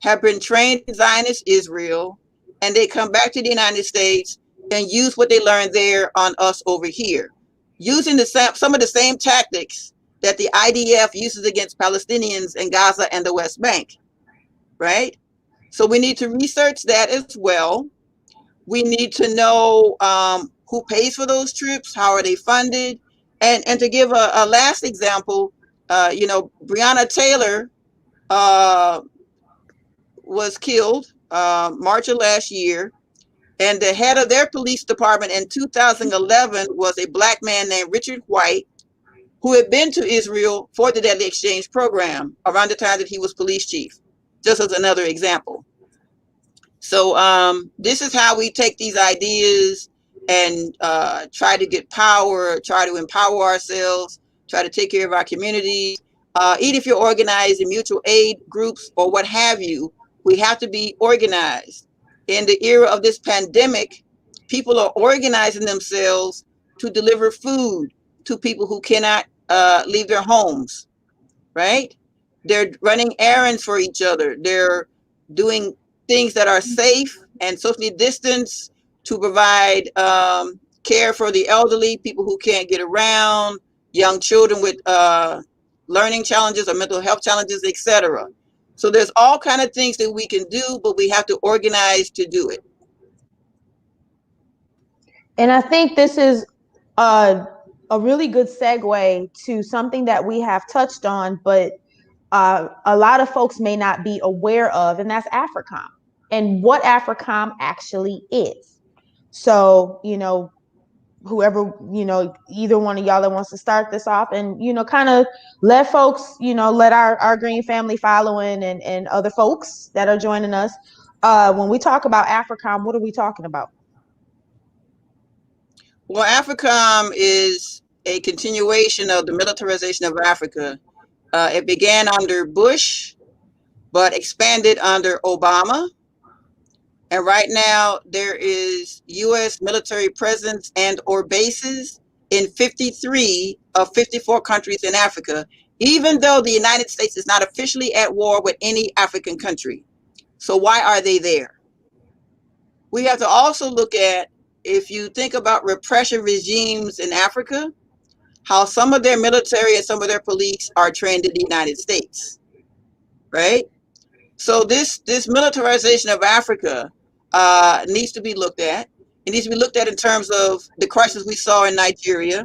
have been trained in Zionist Israel, and they come back to the United States and use what they learned there on us over here, using some of the same tactics that the IDF uses against Palestinians in Gaza and the West Bank, right? So we need to research that as well. We need to know who pays for those trips, how are they funded, and to give a last example, Breonna Taylor was killed March of last year, and the head of their police department in 2011 was a Black man named Richard White, who had been to Israel for the Deadly Exchange program around the time that he was police chief, just as another example. So this is how we take these ideas and try to get power, try to empower ourselves, try to take care of our communities. Even if you're organized in mutual aid groups or what have you, we have to be organized. In the era of this pandemic, people are organizing themselves to deliver food to people who cannot leave their homes, right? They're running errands for each other. They're doing things that are safe and socially distanced to provide care for the elderly, people who can't get around, young children with learning challenges or mental health challenges, etc. So there's all kinds of things that we can do, but we have to organize to do it. And I think this is a really good segue to something that we have touched on, but a lot of folks may not be aware of, and that's Africom and what Africom actually is. So, whoever, either one of y'all that wants to start this off and, kind of let folks, let our Green family following and other folks that are joining us. When we talk about Africom, what are we talking about? Well, Africom is a continuation of the militarization of Africa. It began under Bush, but expanded under Obama. And right now there is U.S. military presence and or bases in 53 of 54 countries in Africa, even though the United States is not officially at war with any African country. So why are they there? We have to also look at, if you think about repression regimes in Africa, how some of their military and some of their police are trained in the United States, right? So this militarization of Africa needs to be looked at. It needs to be looked at in terms of the crisis we saw in Nigeria,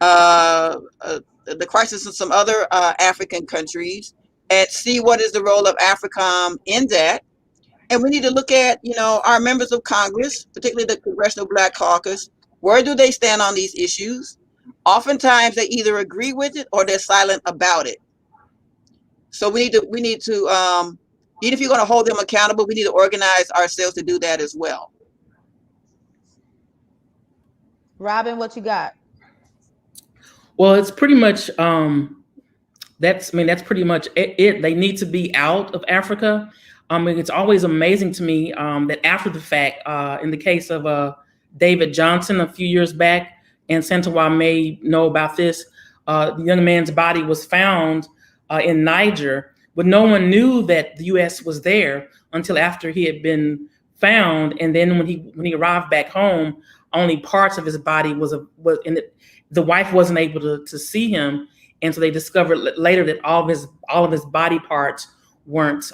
the crisis in some other African countries, and see what is the role of Africom in that. And we need to look at, our members of Congress, particularly the Congressional Black Caucus. Where do they stand on these issues? Oftentimes they either agree with it or they're silent about it. So we need to even if you're going to hold them accountable, we need to organize ourselves to do that as well. Robin, what you got? Well, it's pretty much that's pretty much it. They need to be out of Africa. It's always amazing to me that after the fact, in the case of David Johnson a few years back, and Asantewaa may know about this, the young man's body was found in Niger, but no one knew that the U.S. was there until after he had been found. And then when he arrived back home, only parts of his body was in it. The wife wasn't able to see him, and so they discovered later that all of his body parts weren't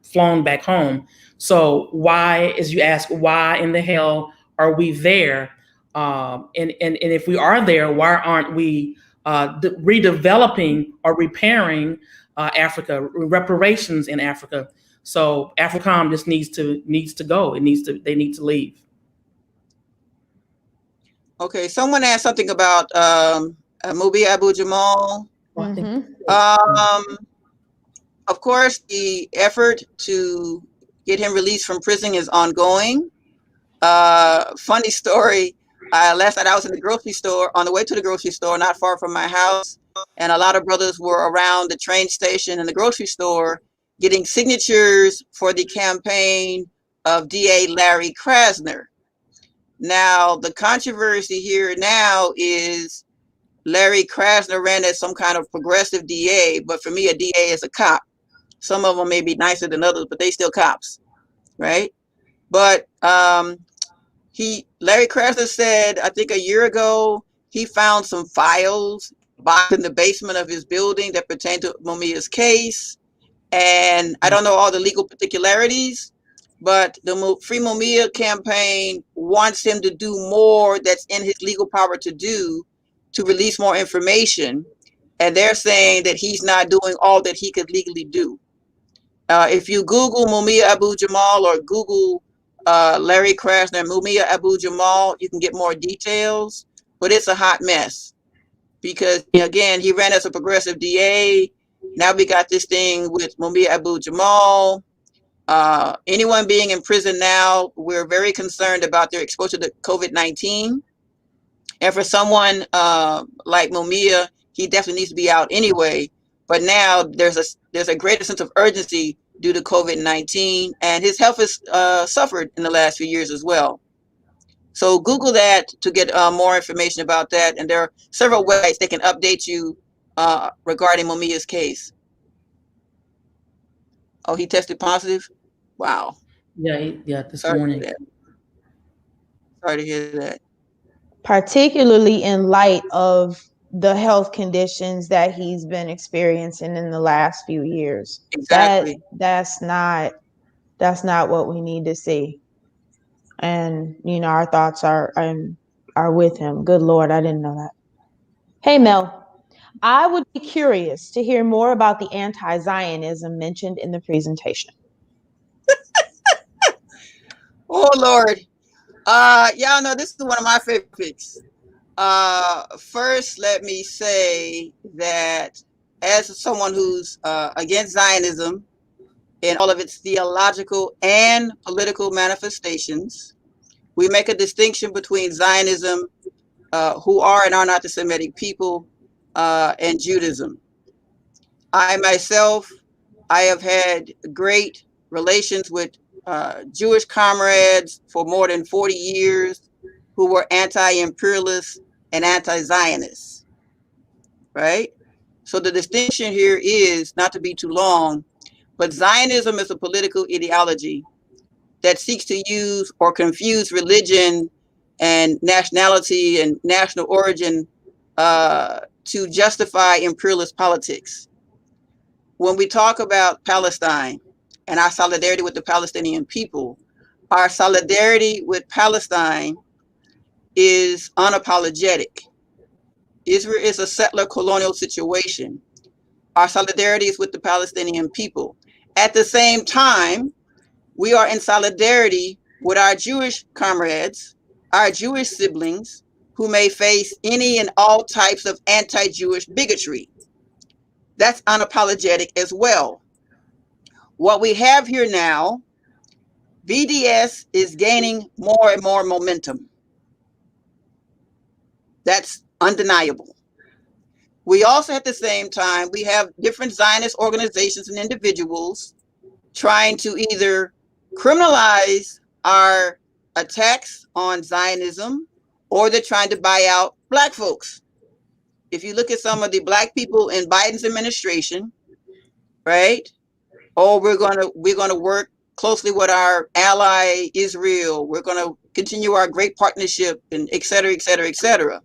flown back home. So why, as you ask, why in the hell are we there? And if we are there, why aren't we redeveloping or repairing Africa, reparations in Africa. So Africom just needs to go. They need to leave. Okay, someone asked something about Mumia Abu-Jamal. Of course, the effort to get him released from prison is ongoing. Funny story. Last night I was in the grocery store, on the way to the grocery store, not far from my house, and a lot of brothers were around the train station and the grocery store getting signatures for the campaign of DA Larry Krasner. Now, the controversy here now is Larry Krasner ran as some kind of progressive DA, but for me, a DA is a cop. Some of them may be nicer than others, but they still cops, right? But Larry Krasner said, I think a year ago, he found some files in the basement of his building that pertain to Mumia's case. And I don't know all the legal particularities, but the Free Mumia campaign wants him to do more that's in his legal power to do to release more information. And they're saying that he's not doing all that he could legally do. If you Google Mumia Abu-Jamal or Google Larry Krasner, Mumia Abu-Jamal, you can get more details, but it's a hot mess because, again, he ran as a progressive DA. Now we got this thing with Mumia Abu-Jamal. Anyone being in prison now, we're very concerned about their exposure to COVID-19. And for someone like Mumia, he definitely needs to be out anyway. But now there's a greater sense of urgency due to COVID-19, and his health has suffered in the last few years as well. So Google that to get more information about that. And there are several ways they can update you regarding Mumia's case. Oh, he tested positive? Wow. Yeah, this morning. Sorry to hear that. Particularly in light of the health conditions that he's been experiencing in the last few years. Exactly. That's not what we need to see. And our thoughts are with him. Good Lord, I didn't know that. Hey Mel, I would be curious to hear more about the anti-Zionism mentioned in the presentation. Oh Lord. Y'all know this is one of my favorites. First, let me say that as someone who's against Zionism in all of its theological and political manifestations, we make a distinction between Zionism, who are and are not the Semitic people, and Judaism. I myself, I have had great relations with Jewish comrades for more than 40 years who were anti-imperialists and anti-Zionists, right? So the distinction here is, not to be too long, but Zionism is a political ideology that seeks to use or confuse religion and nationality and national origin to justify imperialist politics. When we talk about Palestine and our solidarity with the Palestinian people, our solidarity with Palestine is unapologetic. Israel is a settler colonial situation. Our solidarity is with the Palestinian people. At the same time, we are in solidarity with our Jewish comrades, our Jewish siblings, who may face any and all types of anti-Jewish bigotry. That's unapologetic as well. What we have here now, BDS is gaining more and more momentum. That's undeniable. We also, at the same time, we have different Zionist organizations and individuals trying to either criminalize our attacks on Zionism, or they're trying to buy out Black folks. If you look at some of the Black people in Biden's administration, right? Oh, we're gonna work closely with our ally Israel. We're gonna continue our great partnership, and et cetera, et cetera, et cetera.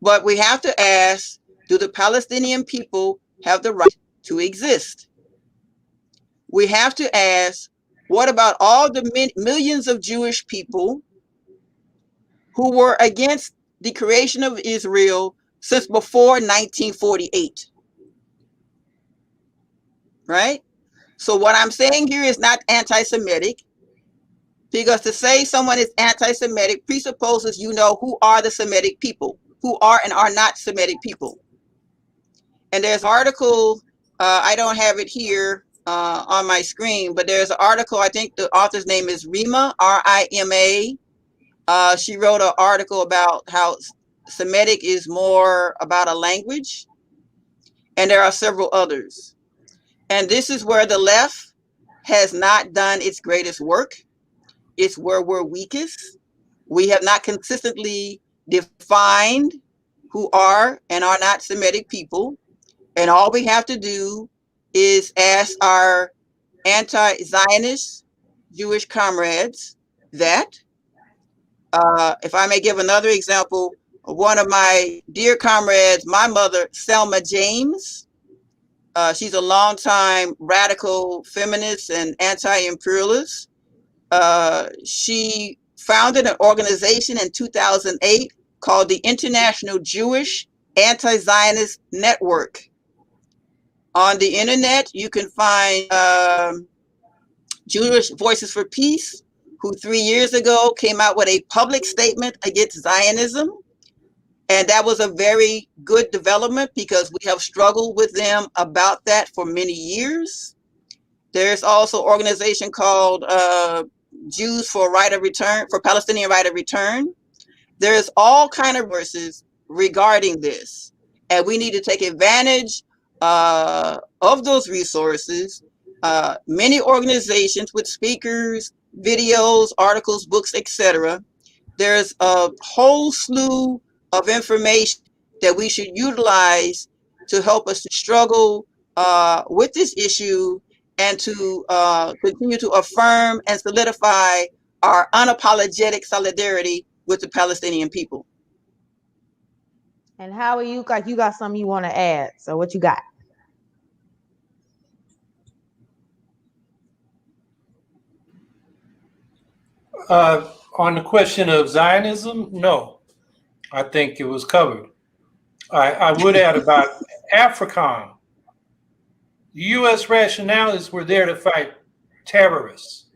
But we have to ask, do the Palestinian people have the right to exist? We have to ask, what about all the millions of Jewish people who were against the creation of Israel since before 1948, right? So what I'm saying here is not anti-Semitic, because to say someone is anti-Semitic presupposes you know who are the Semitic people, who are and are not Semitic people. And there's an article, I don't have it here on my screen, but there's an article, I think the author's name is Rima, R-I-M-A. She wrote an article about how Semitic is more about a language, and there are several others. And this is where the left has not done its greatest work. It's where we're weakest. We have not consistently defined who are and are not Semitic people. And all we have to do is ask our anti-Zionist Jewish comrades that. If I may give another example, one of my dear comrades, my mother, Selma James, she's a longtime radical feminist and anti-imperialist. She founded an organization in 2008 called the International Jewish Anti-Zionist Network. On the internet, you can find Jewish Voices for Peace, who 3 years ago came out with a public statement against Zionism. And that was a very good development because we have struggled with them about that for many years. There's also an organization called Jews for Right of Return, for Palestinian Right of Return. There's all kinds of verses regarding this. And we need to take advantage of those resources. Many organizations with speakers, videos, articles, books, etc. There's a whole slew of information that we should utilize to help us to struggle with this issue and to continue to affirm and solidify our unapologetic solidarity with the Palestinian people. And how are you? Like, you got something you want to add? So what you got? On the question of Zionism, no, I think it was covered. I would add about Africom. The U.S. rationales were there to fight terrorists.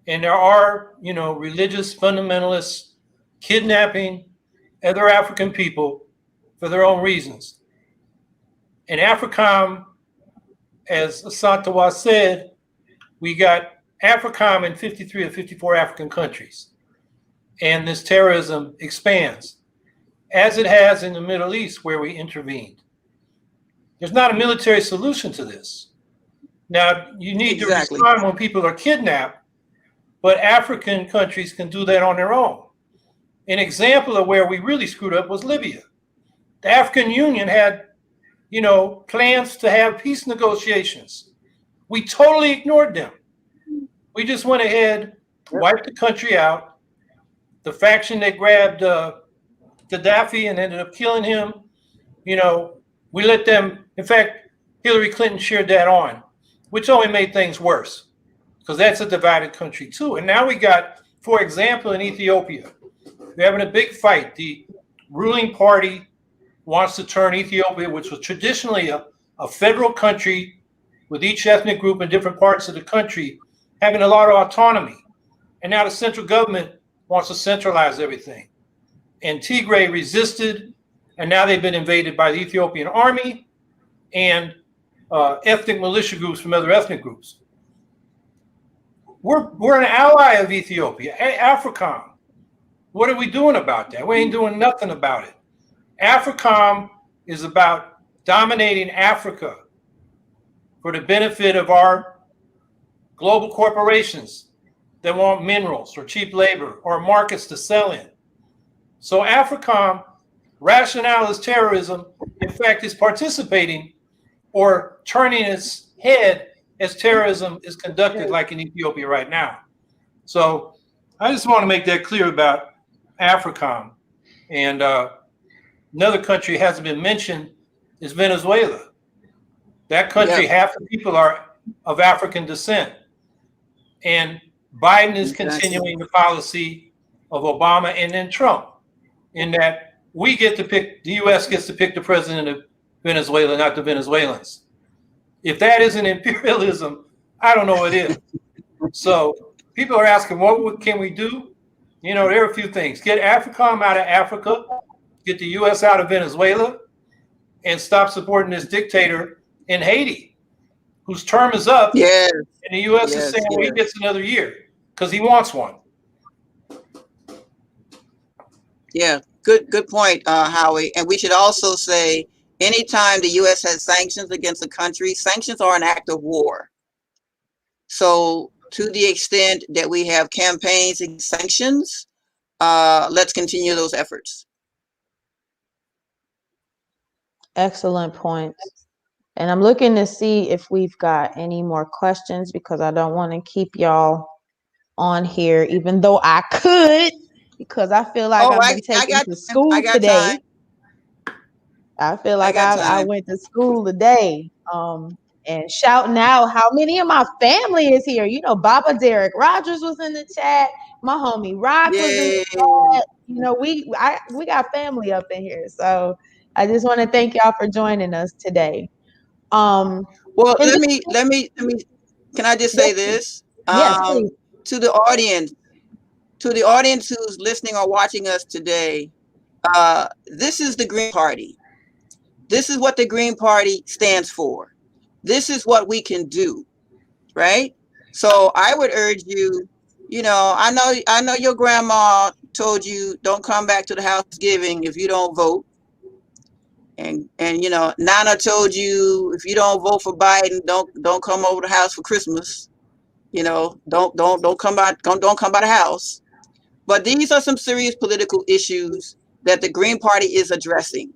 And there are, religious fundamentalists kidnapping other African people for their own reasons. And Africom, as Asantewaa said, we got Africom in 53 or 54 African countries. And this terrorism expands, as it has in the Middle East where we intervened. There's not a military solution to this. Now, you need to respond when people are kidnapped, but African countries can do that on their own. An example of where we really screwed up was Libya. The African Union had, plans to have peace negotiations. We totally ignored them. We just went ahead, wiped the country out. The faction that grabbed Gaddafi and ended up killing him, we let them, in fact, Hillary Clinton cheered that on, which only made things worse because that's a divided country too. And now we got, for example, in Ethiopia, we're having a big fight. The ruling party wants to turn Ethiopia, which was traditionally a federal country with each ethnic group in different parts of the country, having a lot of autonomy. And now the central government wants to centralize everything. And Tigray resisted, and now they've been invaded by the Ethiopian army and ethnic militia groups from other ethnic groups. We're an ally of Ethiopia, Africom. What are we doing about that? We ain't doing nothing about it. Africom is about dominating Africa for the benefit of our global corporations that want minerals or cheap labor or markets to sell in. So Africom rationale is terrorism, in fact, is participating or turning its head as terrorism is conducted like in Ethiopia right now. So I just want to make that clear about Africom. And another country hasn't been mentioned is Venezuela. That country, half the people are of African descent. And Biden is continuing the policy of Obama and then Trump, in that we get to pick, the U.S. gets to pick the president of Venezuela, not the Venezuelans. If that isn't imperialism, I don't know what is. So people are asking, what can we do? You know, there are a few things. Get Africom out of Africa, get the U.S. out of Venezuela, and stop supporting this dictator in Haiti, whose term is up. Yes. And the U.S. is saying, well, he gets another year because he wants one. Yeah, good point, Howie. And we should also say, anytime the U.S. has sanctions against a country, sanctions are an act of war. So to the extent that we have campaigns and sanctions, let's continue those efforts. Excellent points. And I'm looking to see if we've got any more questions, because I don't want to keep y'all on here, even though I could, because I feel like I've been taken to school today. I feel like I went to school today. And shouting out how many of my family is here. You know, Baba Derek Rogers was in the chat. My homie Rock was in the chat. You know, we got family up in here. So I just want to thank y'all for joining us today. Well, let me. Can I just say this? Yes, please. To the audience who's listening or watching us today, this is the Green Party. This is what the Green Party stands for. This is what we can do, right? So I would urge you, you know, I know your grandma told you don't come back to the Thanksgiving if you don't vote. And you know, Nana told you if you don't vote for Biden, don't come over the house for Christmas. You know, don't come by the house. But these are some serious political issues that the Green Party is addressing.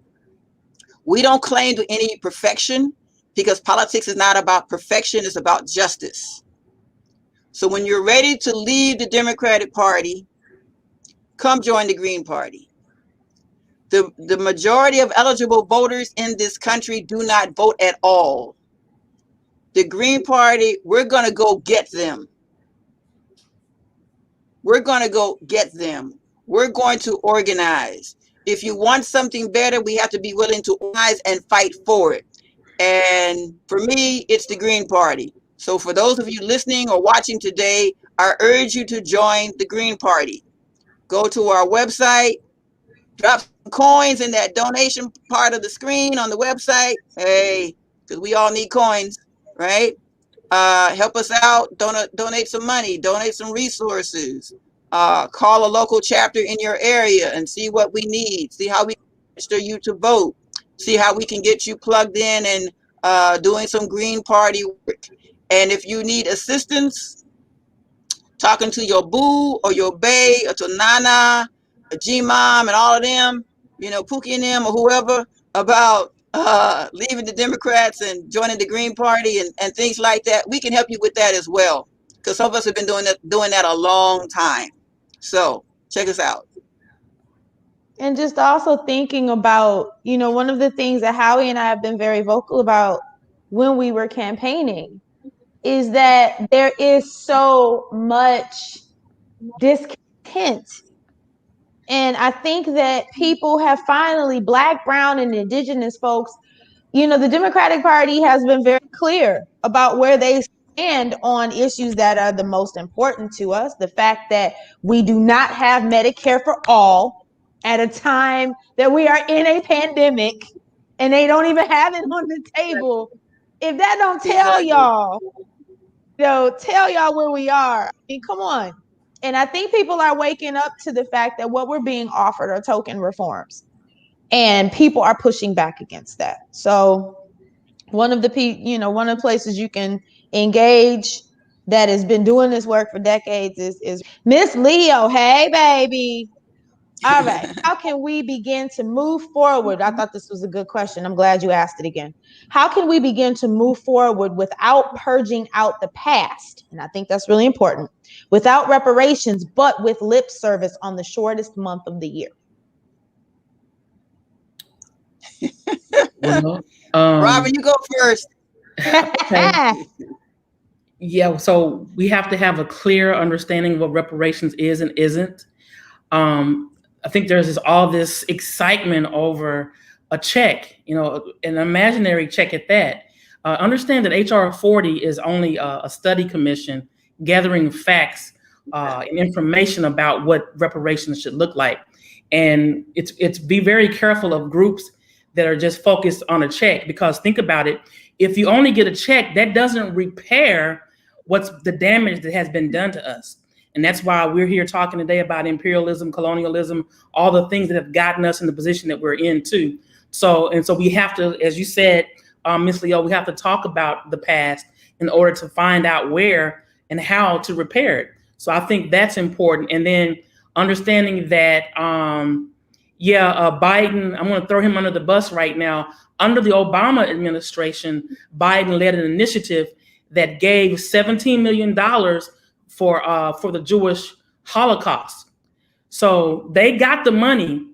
We don't claim to any perfection, because politics is not about perfection, it's about justice. So when you're ready to leave the Democratic Party, come join the Green Party. The majority of eligible voters in this country do not vote at all. The Green Party, we're going to go get them. We're going to go get them. We're going to organize. If you want something better, we have to be willing to organize and fight for it. And for me, it's the Green Party. So for those of you listening or watching today, I urge you to join the Green Party. Go to our website, drop some coins in that donation part of the screen on the website. Hey, because we all need coins, right? Help us out, donate some money, donate some resources, call a local chapter in your area and see what we need, see how we can register you to vote, see how we can get you plugged in and doing some Green Party work. And if you need assistance talking to your boo or your bae or to Nana, G-Mom and all of them, you know, Pookie and them or whoever, about leaving the Democrats and joining the Green Party and things like that, we can help you with that as well, because some of us have been doing that a long time. So check us out. And just also thinking about, you know, one of the things that Howie and I have been very vocal about when we were campaigning is that there is so much discontent. And I think that people have finally, Black, Brown, and Indigenous folks, you know, the Democratic Party has been very clear about where they stand on issues that are the most important to us. The fact that we do not have Medicare for all at a time that we are in a pandemic and they don't even have it on the table. If that don't tell y'all, you know, tell y'all where we are. I mean, come on. And I think people are waking up to the fact that what we're being offered are token reforms. And people are pushing back against that. So one of the places you can engage that has been doing this work for decades is Miss Leo. Hey, baby. All right. How can we begin to move forward? I thought this was a good question. I'm glad you asked it again. How can we begin to move forward without purging out the past? And I think that's really important. Without reparations, but with lip service on the shortest month of the year. Well, Robin, you go first. Okay. Yeah, so we have to have a clear understanding of what reparations is and isn't. I think there's all this excitement over a check, an imaginary check at that. Understand that HR 40 is only a study commission gathering facts and information about what reparations should look like. And it's be very careful of groups that are just focused on a check, because think about it. If you only get a check, that doesn't repair what's the damage that has been done to us. And that's why we're here talking today about imperialism, colonialism, all the things that have gotten us in the position that we're in too. So we have to, as you said, Ms. Leo, we have to talk about the past in order to find out where and how to repair it. So I think that's important. And then understanding that, Biden, I'm going to throw him under the bus right now. Under the Obama administration, Biden led an initiative that gave $17 million for the Jewish Holocaust. So they got the money,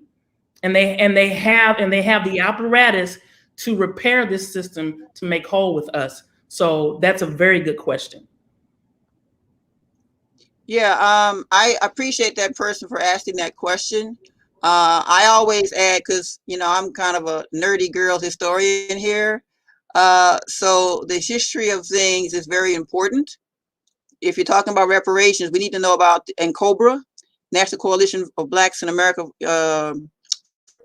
and they have the apparatus to repair this system to make whole with us. So that's a very good question. Yeah, I appreciate that person for asking that question. I always add, because I'm kind of a nerdy girl historian here. So the history of things is very important. If you're talking about reparations, we need to know about NCOBRA, National Coalition of Blacks in America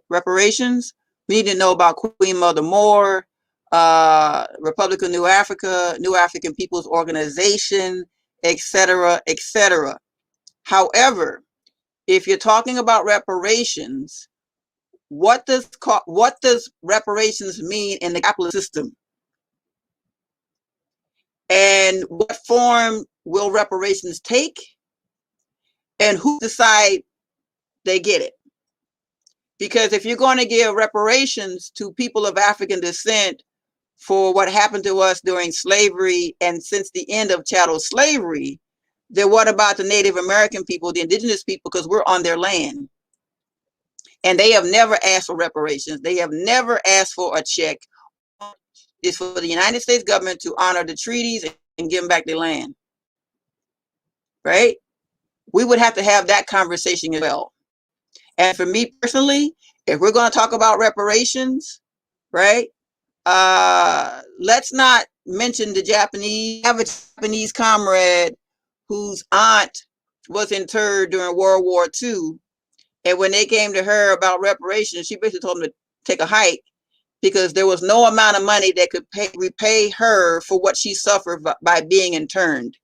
reparations. We need to know about Queen Mother Moore, Republic of New Africa, New African People's Organization, etc., etc. However, if you're talking about reparations, what does reparations mean in the capitalist system? And what form will reparations take? And who decide they get it? Because if you're going to give reparations to people of African descent for what happened to us during slavery and since the end of chattel slavery, then what about the Native American people, the indigenous people, because we're on their land? And they have never asked for reparations. They have never asked for a check. It's for the United States government to honor the treaties and give them back their land. Right? We would have to have that conversation as well. And for me personally, if we're going to talk about reparations, right, let's not mention the Japanese. I have a Japanese comrade whose aunt was interred during World War II. And when they came to her about reparations, she basically told them to take a hike, because there was no amount of money that could repay her for what she suffered by being interned.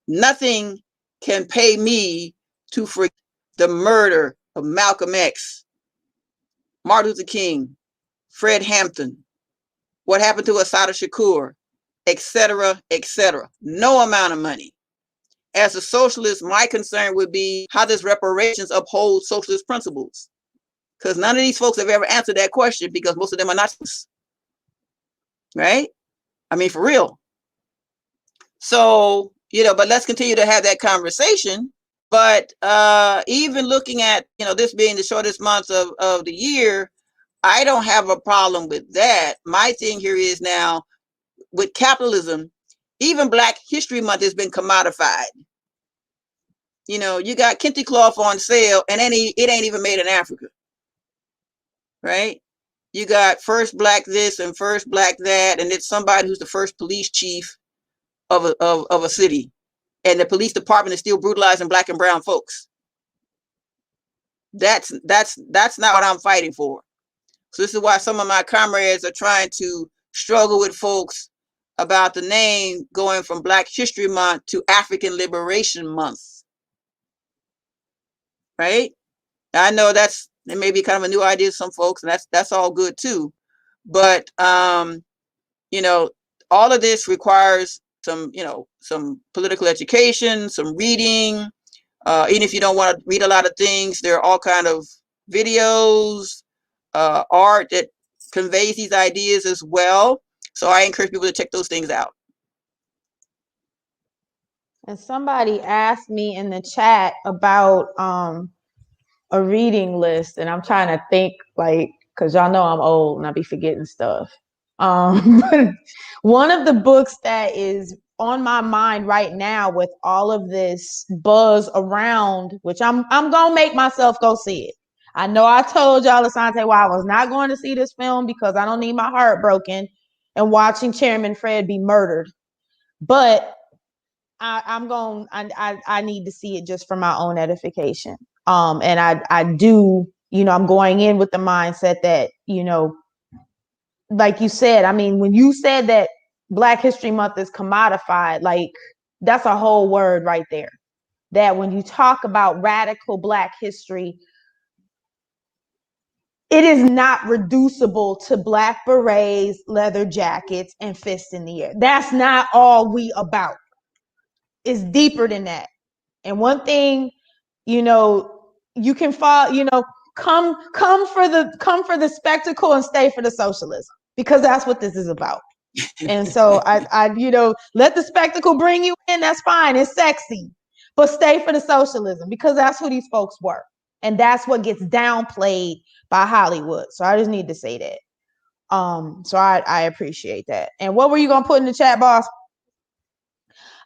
Nothing can pay me to forget the murder of Malcolm X, Martin Luther King, Fred Hampton, what happened to Assata Shakur, etc., etc. No amount of money. As a socialist, my concern would be, how does reparations uphold socialist principles? Because none of these folks have ever answered that question, because most of them are not, right? I mean, for real. So, but let's continue to have that conversation. But even looking at, this being the shortest month of the year, I don't have a problem with that. My thing here is now, with capitalism, even Black History Month has been commodified. You got kente cloth on sale, and it ain't even made in Africa, right? You got first Black this and first Black that, and it's somebody who's the first police chief of a city, and the police department is still brutalizing Black and brown folks. That's not what I'm fighting for. So this is why some of my comrades are trying to struggle with folks about the name going from Black History Month to African Liberation Month. Right? I know it may be kind of a new idea to some folks, and that's all good too. But all of this requires some political education, some reading. Even if you don't want to read a lot of things, there are all kind of videos, art that conveys these ideas as well. So I encourage people to check those things out. And somebody asked me in the chat about a reading list, and I'm trying to think, because y'all know I'm old and I be forgetting stuff. But one of the books that is on my mind right now with all of this buzz around, which I'm gonna make myself go see it. I know I told y'all, Asantewaa, I was not going to see this film because I don't need my heart broken and watching Chairman Fred be murdered. But I need to see it just for my own edification. And I do, I'm going in with the mindset that, like you said, I mean, when you said that Black History Month is commodified, like that's a whole word right there. That when you talk about radical Black history, it is not reducible to Black berets, leather jackets, and fists in the air. That's not all we about. It's deeper than that. And one thing, you can fall, come for the spectacle and stay for the socialism, because that's what this is about. And so I let the spectacle bring you in. That's fine. It's sexy, but stay for the socialism, because that's who these folks were. And that's what gets downplayed by Hollywood. So I just need to say that. So I appreciate that. And what were you going to put in the chat, boss?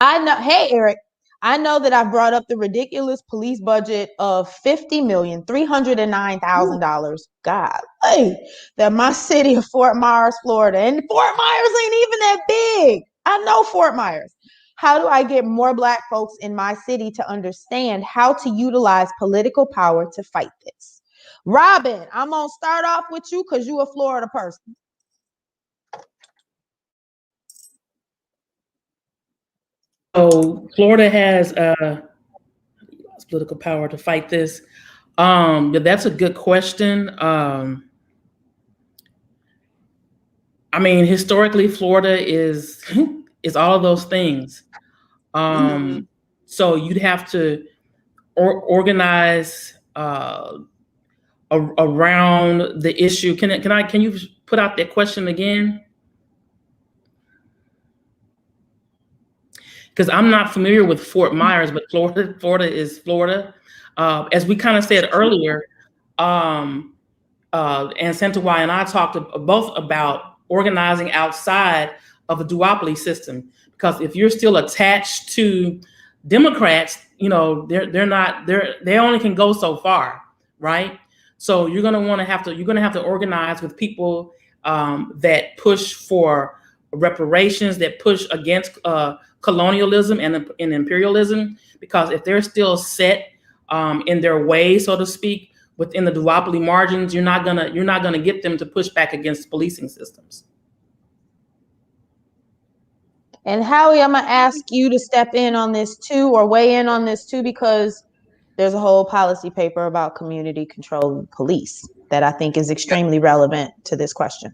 I know. Hey, Eric, I know that I've brought up the ridiculous police budget of $50,309,000. God, that my city of Fort Myers, Florida, and Fort Myers ain't even that big. I know Fort Myers. How do I get more Black folks in my city to understand how to utilize political power to fight this? Robin, I'm gonna start off with you because you're a Florida person. So Florida has political power to fight this. That's a good question. I mean, historically, Florida is all of those things. So you'd have to organize around the issue. Can you put out that question again? Because I'm not familiar with Fort Myers, but Florida is Florida. As we kind of said earlier, and Asantewaa and I talked both about organizing outside of a duopoly system. Because if you're still attached to Democrats, they only can go so far, right? So you're gonna have to organize with people that push for reparations, that push against colonialism and imperialism, because if they're still set in their way, so to speak, within the duopoly margins, you're not gonna get them to push back against policing systems. And Howie, I'm gonna ask you to step in on this too, or weigh in on this too, because there's a whole policy paper about community controlled police that I think is extremely relevant to this question.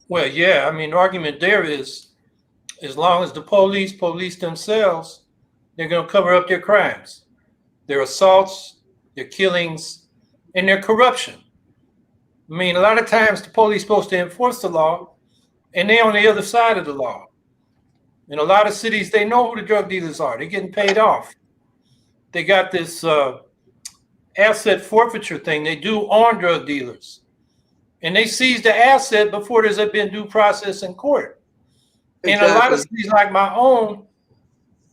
Well, yeah, I mean, the argument there is, as long as the police police themselves, they're going to cover up their crimes, their assaults, their killings, and their corruption. I mean, a lot of times the police are supposed to enforce the law, and they're on the other side of the law. In a lot of cities, they know who the drug dealers are. They're getting paid off. They got this asset forfeiture thing they do on drug dealers. And they seize the asset before there's been due process in court. Exactly. In a lot of cities like my own,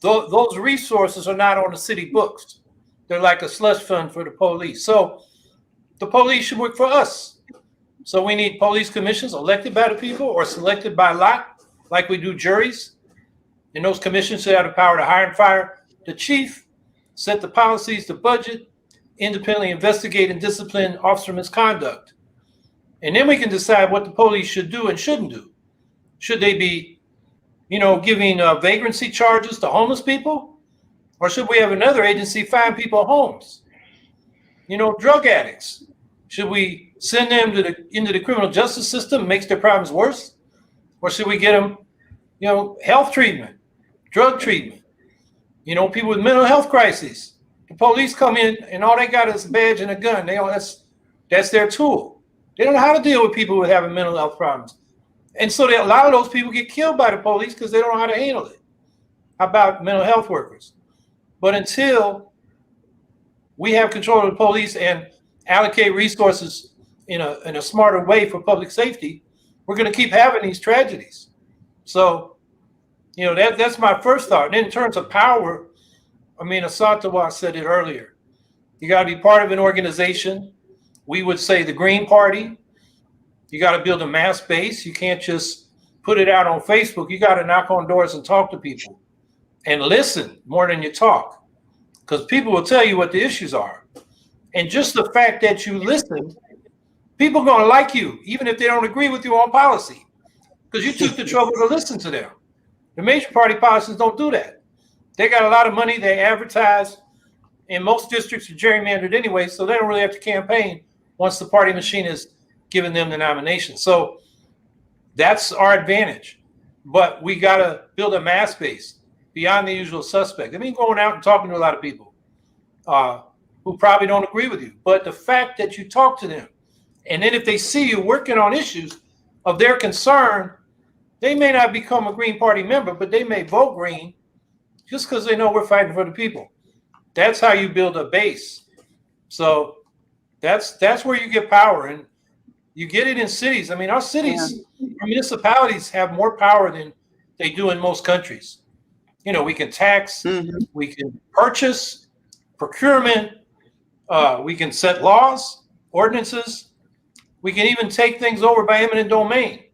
those resources are not on the city books. They're like a slush fund for the police. So the police should work for us. So we need police commissions elected by the people or selected by lot, like we do juries. And those commissions should have the power to hire and fire the chief, set the policies, the budget, independently investigate and discipline officer misconduct. And then we can decide what the police should do and shouldn't do. Should they be, giving vagrancy charges to homeless people? Or should we have another agency find people homes? Drug addicts. Should we send them into the criminal justice system, makes their problems worse? Or should we get them, health treatment, drug treatment? People with mental health crises. The police come in and all they got is a badge and a gun. That's their tool. They don't know how to deal with people who are having mental health problems. And so a lot of those people get killed by the police because they don't know how to handle it. How about mental health workers? But until we have control of the police and allocate resources in a smarter way for public safety, we're going to keep having these tragedies. So You know, that's my first thought. And in terms of power, I mean, Asantewaa said it earlier. You got to be part of an organization. We would say the Green Party. You got to build a mass base. You can't just put it out on Facebook. You got to knock on doors and talk to people and listen more than you talk, because people will tell you what the issues are. And just the fact that you listen, people are going to like you, even if they don't agree with you on policy, because you took the trouble to listen to them. The major party politicians don't do that. They got a lot of money. They advertise. And most districts are gerrymandered anyway, so they don't really have to campaign once the party machine has given them the nomination. So that's our advantage. But we got to build a mass base beyond the usual suspect. I mean, going out and talking to a lot of people who probably don't agree with you. But the fact that you talk to them, and then if they see you working on issues of their concern, they may not become a Green Party member, but they may vote Green just because they know we're fighting for the people. That's how you build a base. So that's where you get power, and you get it in cities. I mean, our cities, our municipalities have more power than they do in most countries. You know, we can tax, we can purchase, procurement, we can set laws, ordinances. We can even take things over by eminent domain,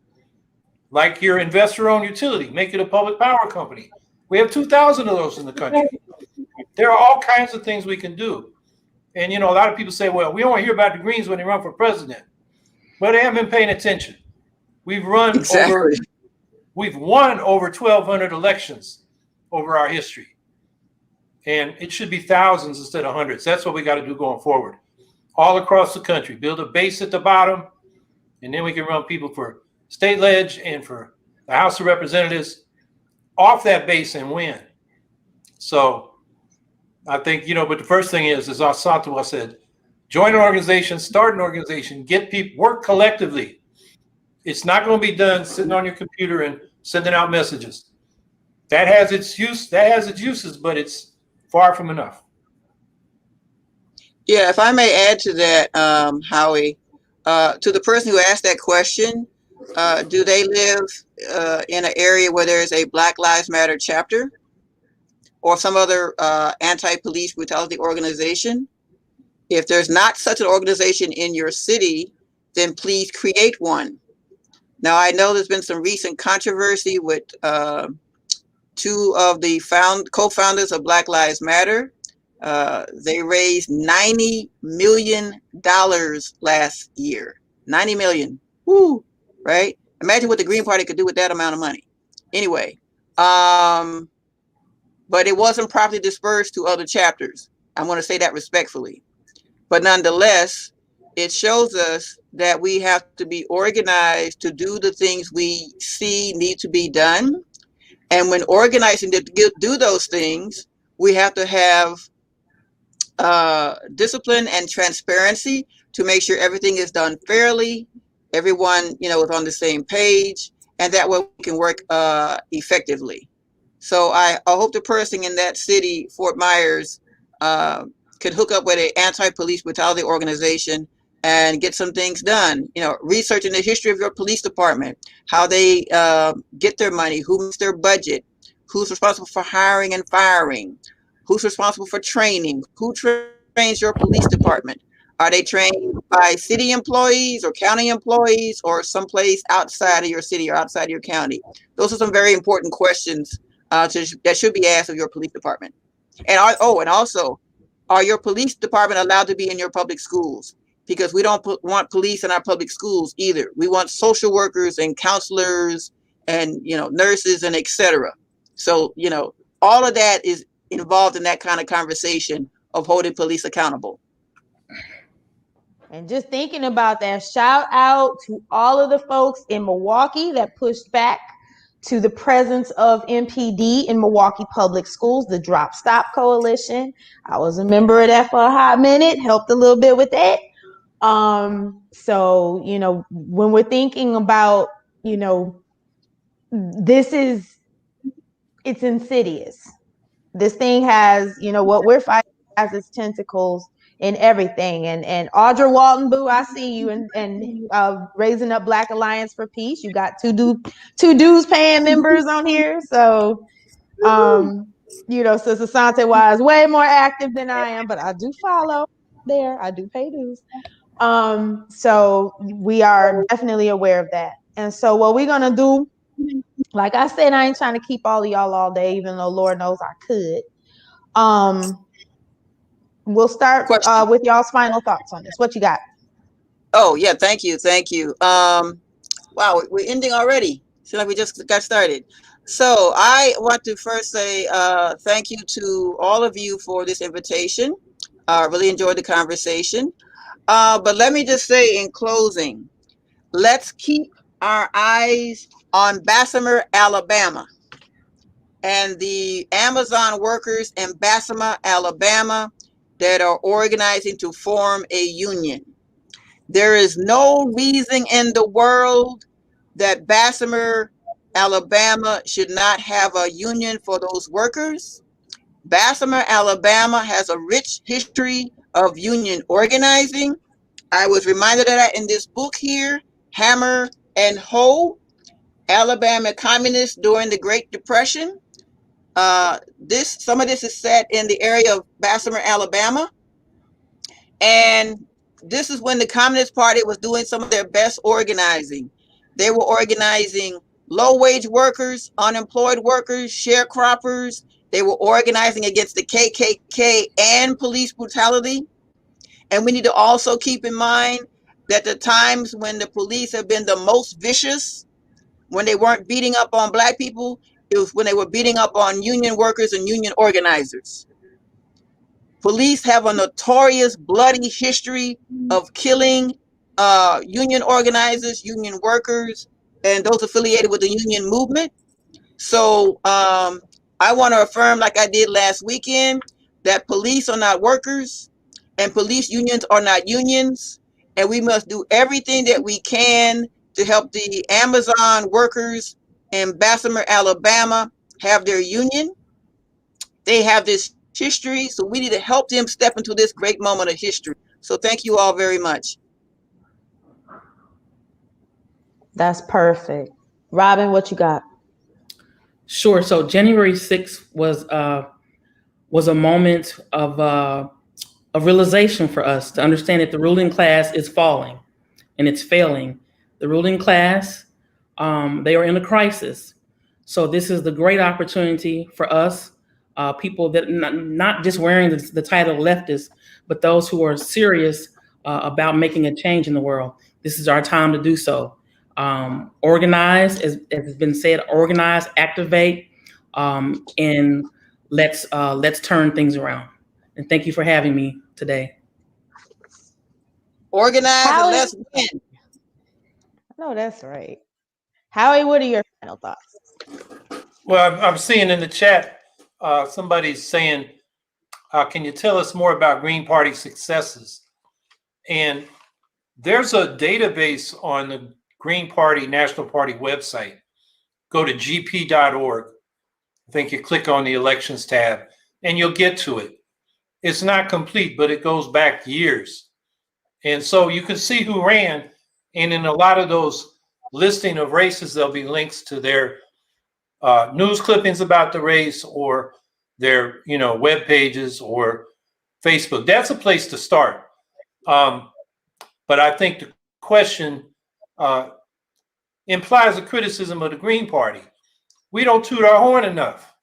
like your investor-owned utility, make it a public power company. We have 2,000 of those in the country. There are all kinds of things we can do. And, you know, a lot of people say, well, we only hear about the Greens when they run for president. But they haven't been paying attention. We've won over 1,200 elections over our history. And it should be thousands instead of hundreds. That's what we got to do going forward. All across the country, build a base at the bottom, and then we can run people for state ledge and for the House of Representatives off that base and win. So I think, you know, but the first thing is, as Asantewaa said, join an organization, start an organization, get people, work collectively. It's not going to be done sitting on your computer and sending out messages. That has its use, that has its uses, but it's far from enough. Yeah, if I may add to that, Howie, to the person who asked that question, do they live in an area where there's a Black Lives Matter chapter or some other anti-police brutality organization? If there's not such an organization in your city, then please create one. Now, I know there's been some recent controversy with two of the co-founders of Black Lives Matter. They raised $90 million last year. 90 million. Woo, right? Imagine what the Green Party could do with that amount of money. Anyway, but it wasn't properly dispersed to other chapters. I want to say that respectfully. But nonetheless, it shows us that we have to be organized to do the things we see need to be done. And when organizing to do those things, we have to have discipline and transparency to make sure everything is done fairly, everyone, you know, is on the same page, and that way we can work effectively. So I hope the person in that city, Fort Myers, could hook up with an anti-police brutality organization and get some things done. You know, researching the history of your police department, how they get their money, who makes their budget, who's responsible for hiring and firing, who's responsible for training, who trains your police department. Are they trained by city employees or county employees or someplace outside of your city or outside of your county? Those are some very important questions that should be asked of your police department. And also, are your police department allowed to be in your public schools? Because we don't want police in our public schools either. We want social workers and counselors and, you know, nurses and etc. So, you know, all of that is involved in that kind of conversation of holding police accountable. And just thinking about that, shout out to all of the folks in Milwaukee that pushed back to the presence of MPD in Milwaukee Public Schools, the Drop Stop Coalition. I was a member of that for a hot minute, helped a little bit with that. So, you know, when we're thinking about, you know, it's insidious. This thing has, you know, what we're fighting has its tentacles in everything. And Audra Walton, boo, I see you, and Raising Up Black Alliance for Peace. You got two dues paying members on here. So, Sister Asantewaa is way more active than I am, but I do follow there. I do pay dues. So we are definitely aware of that. And so what we're gonna do, like I said, I ain't trying to keep all of y'all all day, even though Lord knows I could. We'll start with y'all's final thoughts on this. What you got? Oh yeah, thank you. Wow, we're ending already. Seems like we just got started. So I want to first say thank you to all of you for this invitation. Really enjoyed the conversation. But let me just say in closing, let's keep our eyes on Bessemer, Alabama, and the Amazon workers in Bessemer, Alabama, that are organizing to form a union. There is no reason in the world that Bessemer, Alabama should not have a union for those workers. Bessemer, Alabama has a rich history of union organizing. I was reminded of that in this book here, Hammer and Hoe, Alabama Communists During the Great Depression. Some of this is set in the area of Bessemer, Alabama. And this is when the Communist Party was doing some of their best organizing. They were organizing low-wage workers, unemployed workers, sharecroppers. They were organizing against the KKK and police brutality. And we need to also keep in mind that the times when the police have been the most vicious, when they weren't beating up on Black people, it was when they were beating up on union workers and union organizers. Police have a notorious bloody history of killing union organizers, union workers, and those affiliated with the union movement. So I want to affirm, like I did last weekend, that police are not workers and police unions are not unions. And we must do everything that we can to help the Amazon workers in Bessemer, Alabama have their union. They have this history, so we need to help them step into this great moment of history. So thank you all very much. That's perfect. Robin, what you got? Sure. So January 6th was a moment of realization for us to understand that the ruling class is falling and it's failing. The ruling class, they are in a crisis. So this is the great opportunity for us, people that not just wearing the title leftist, but those who are serious about making a change in the world. This is our time to do so. Organize, as has been said, organize, activate, and let's turn things around. And thank you for having me today. Organize and let's win. No, that's right. Howie, what are your final thoughts? Well, I'm seeing in the chat, somebody's saying, can you tell us more about Green Party successes? And there's a database on the Green Party National Party website. Go to gp.org. I think you click on the elections tab and you'll get to it. It's not complete, but it goes back years. And so you can see who ran. And in a lot of those listing of races, there'll be links to their news clippings about the race or their web pages or Facebook. That's a place to start. But I think the question implies a criticism of the Green Party. We don't toot our horn enough.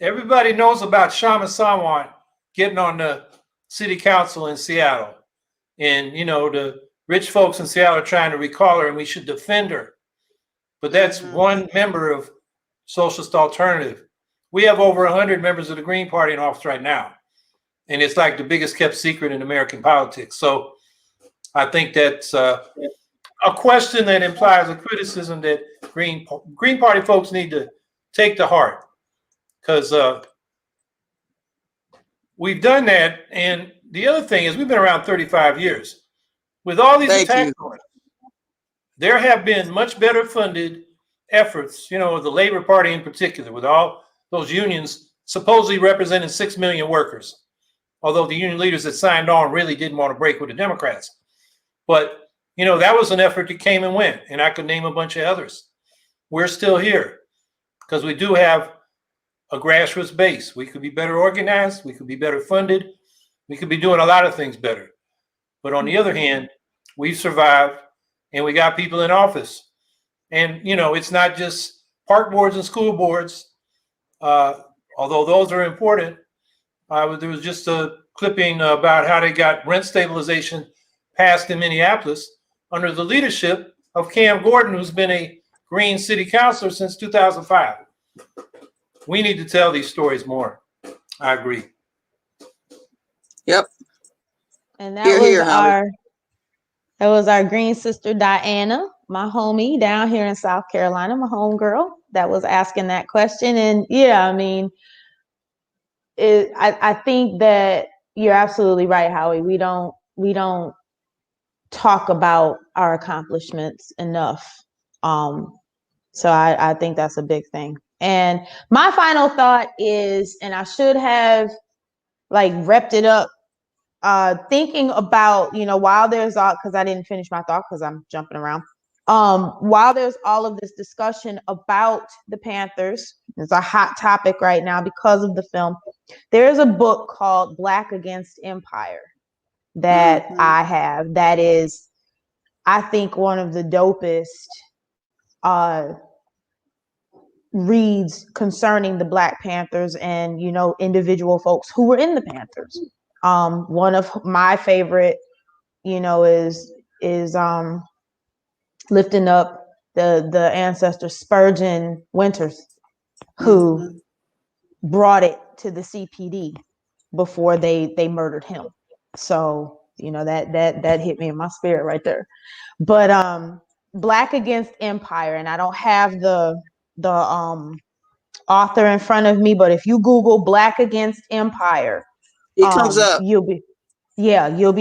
Everybody knows about Asantewaa getting on the city council in Seattle. And, the rich folks in Seattle are trying to recall her and we should defend her. But that's one member of Socialist Alternative. We have over 100 members of the Green Party in office right now. And it's like the biggest kept secret in American politics. So I think that's a question that implies a criticism that Green Party folks need to take to heart. Because we've done that. And the other thing is we've been around 35 years. With all these attacks on us, there have been much better funded efforts, the Labor Party in particular, with all those unions supposedly representing 6 million workers. although the union leaders that signed on really didn't want to break with the Democrats. But, you know, that was an effort that came and went, and I could name a bunch of others. We're still here because we do have a grassroots base. We could be better organized. We could be better funded. We could be doing a lot of things better. But on the other hand, we've survived and we got people in office. And, you know, it's not just park boards and school boards, although those are important. There was just a clipping about how they got rent stabilization passed in Minneapolis under the leadership of Cam Gordon, who's been a Green City Councilor since 2005. We need to tell these stories more. I agree. Yep. And that was our green sister Diana, my homie down here in South Carolina, my homegirl, that was asking that question. And yeah, I mean, I think that you're absolutely right, Howie. We don't talk about our accomplishments enough. So I think that's a big thing. And my final thought is, and I should have like repped it up, thinking about, you know, while there's all, because I didn't finish my thought because I'm jumping around. While there's all of this discussion about the Panthers, it's a hot topic right now because of the film. There's a book called Black Against Empire that I have that is, I think, one of the dopest reads concerning the Black Panthers and, you know, individual folks who were in the Panthers. One of my favorite, you know, is lifting up the ancestor Spurgeon Winters, who brought it to the CPD before they murdered him. So, you know, that hit me in my spirit right there. But Black Against Empire, and I don't have the author in front of me, but if you Google Black Against Empire, it comes up. You'll be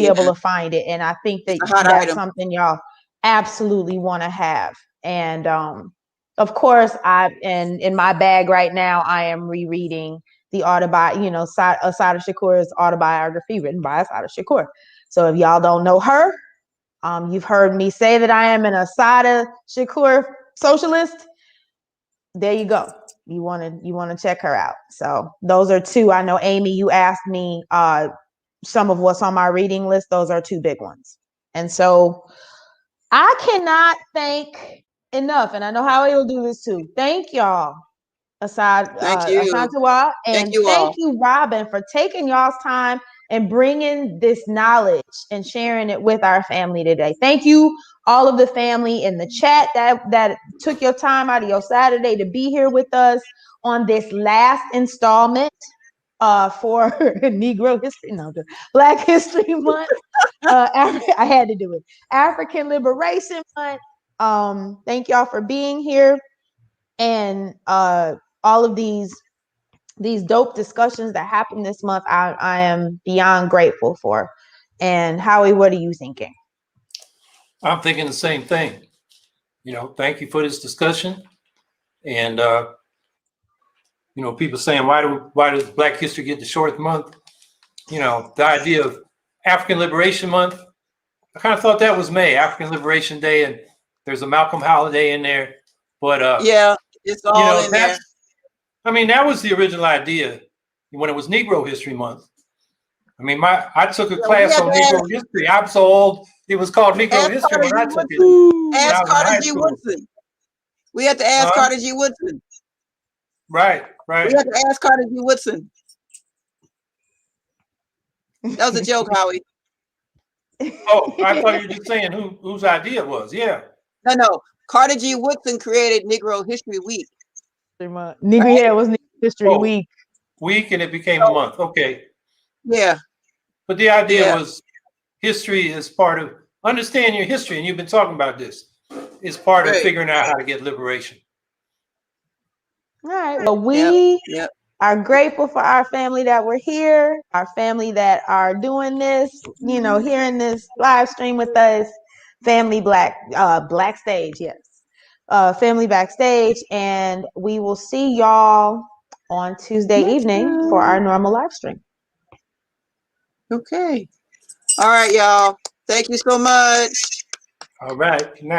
able to find it. And I think that that's something y'all absolutely want to have. And of course, in my bag right now, I am rereading the autobiography, you know, Assata Shakur's autobiography written by Assata Shakur. So if y'all don't know her, you've heard me say that I am an Assata Shakur socialist. There you go. You want to check her out. So those are two. I know, Amy, you asked me some of what's on my reading list. Those are two big ones. And so I cannot thank enough, and I know Howie will do this too. Thank y'all, Asantewaa, and thank you, Robin, for taking y'all's time and bringing this knowledge and sharing it with our family today. Thank you, all of the family in the chat that took your time out of your Saturday to be here with us on this last installment for Negro History, Black History Month. I had to do it. African Liberation Month. Thank y'all for being here, and all of these dope discussions that happened this month. I am beyond grateful for. And Howie, what are you thinking? I'm thinking the same thing. You know, thank you for this discussion. And you know, people saying, why does Black History get the shortest month? You know, the idea of African Liberation Month, I kind of thought that was May, African Liberation Day, and there's a Malcolm holiday in there. But yeah, it's all in there. I mean, that was the original idea when it was Negro History Month. I mean, I took a class on Negro history. I'm so old, it was called Negro history when I took it. Ask Carter G. Woodson. We had to ask Carter G. Woodson. Right. We had to ask Carter G. Woodson. That was a joke, Howie. Oh, I thought you were just saying whose idea it was. Yeah. No. Carter G. Woodson created Negro History Week. Yeah, it was Negro History Week, and it became a month. Okay. Yeah. But the idea was history is part of understand your history, and you've been talking about this. Is part of figuring out how to get liberation. All right. Well, we are grateful for our family that were here, our family that are doing this, you know, hearing this live stream with us, family Black stage, yes. Family backstage, and we will see y'all on Tuesday evening for our normal live stream. Okay. All right, y'all. Thank you so much. All right. Good night.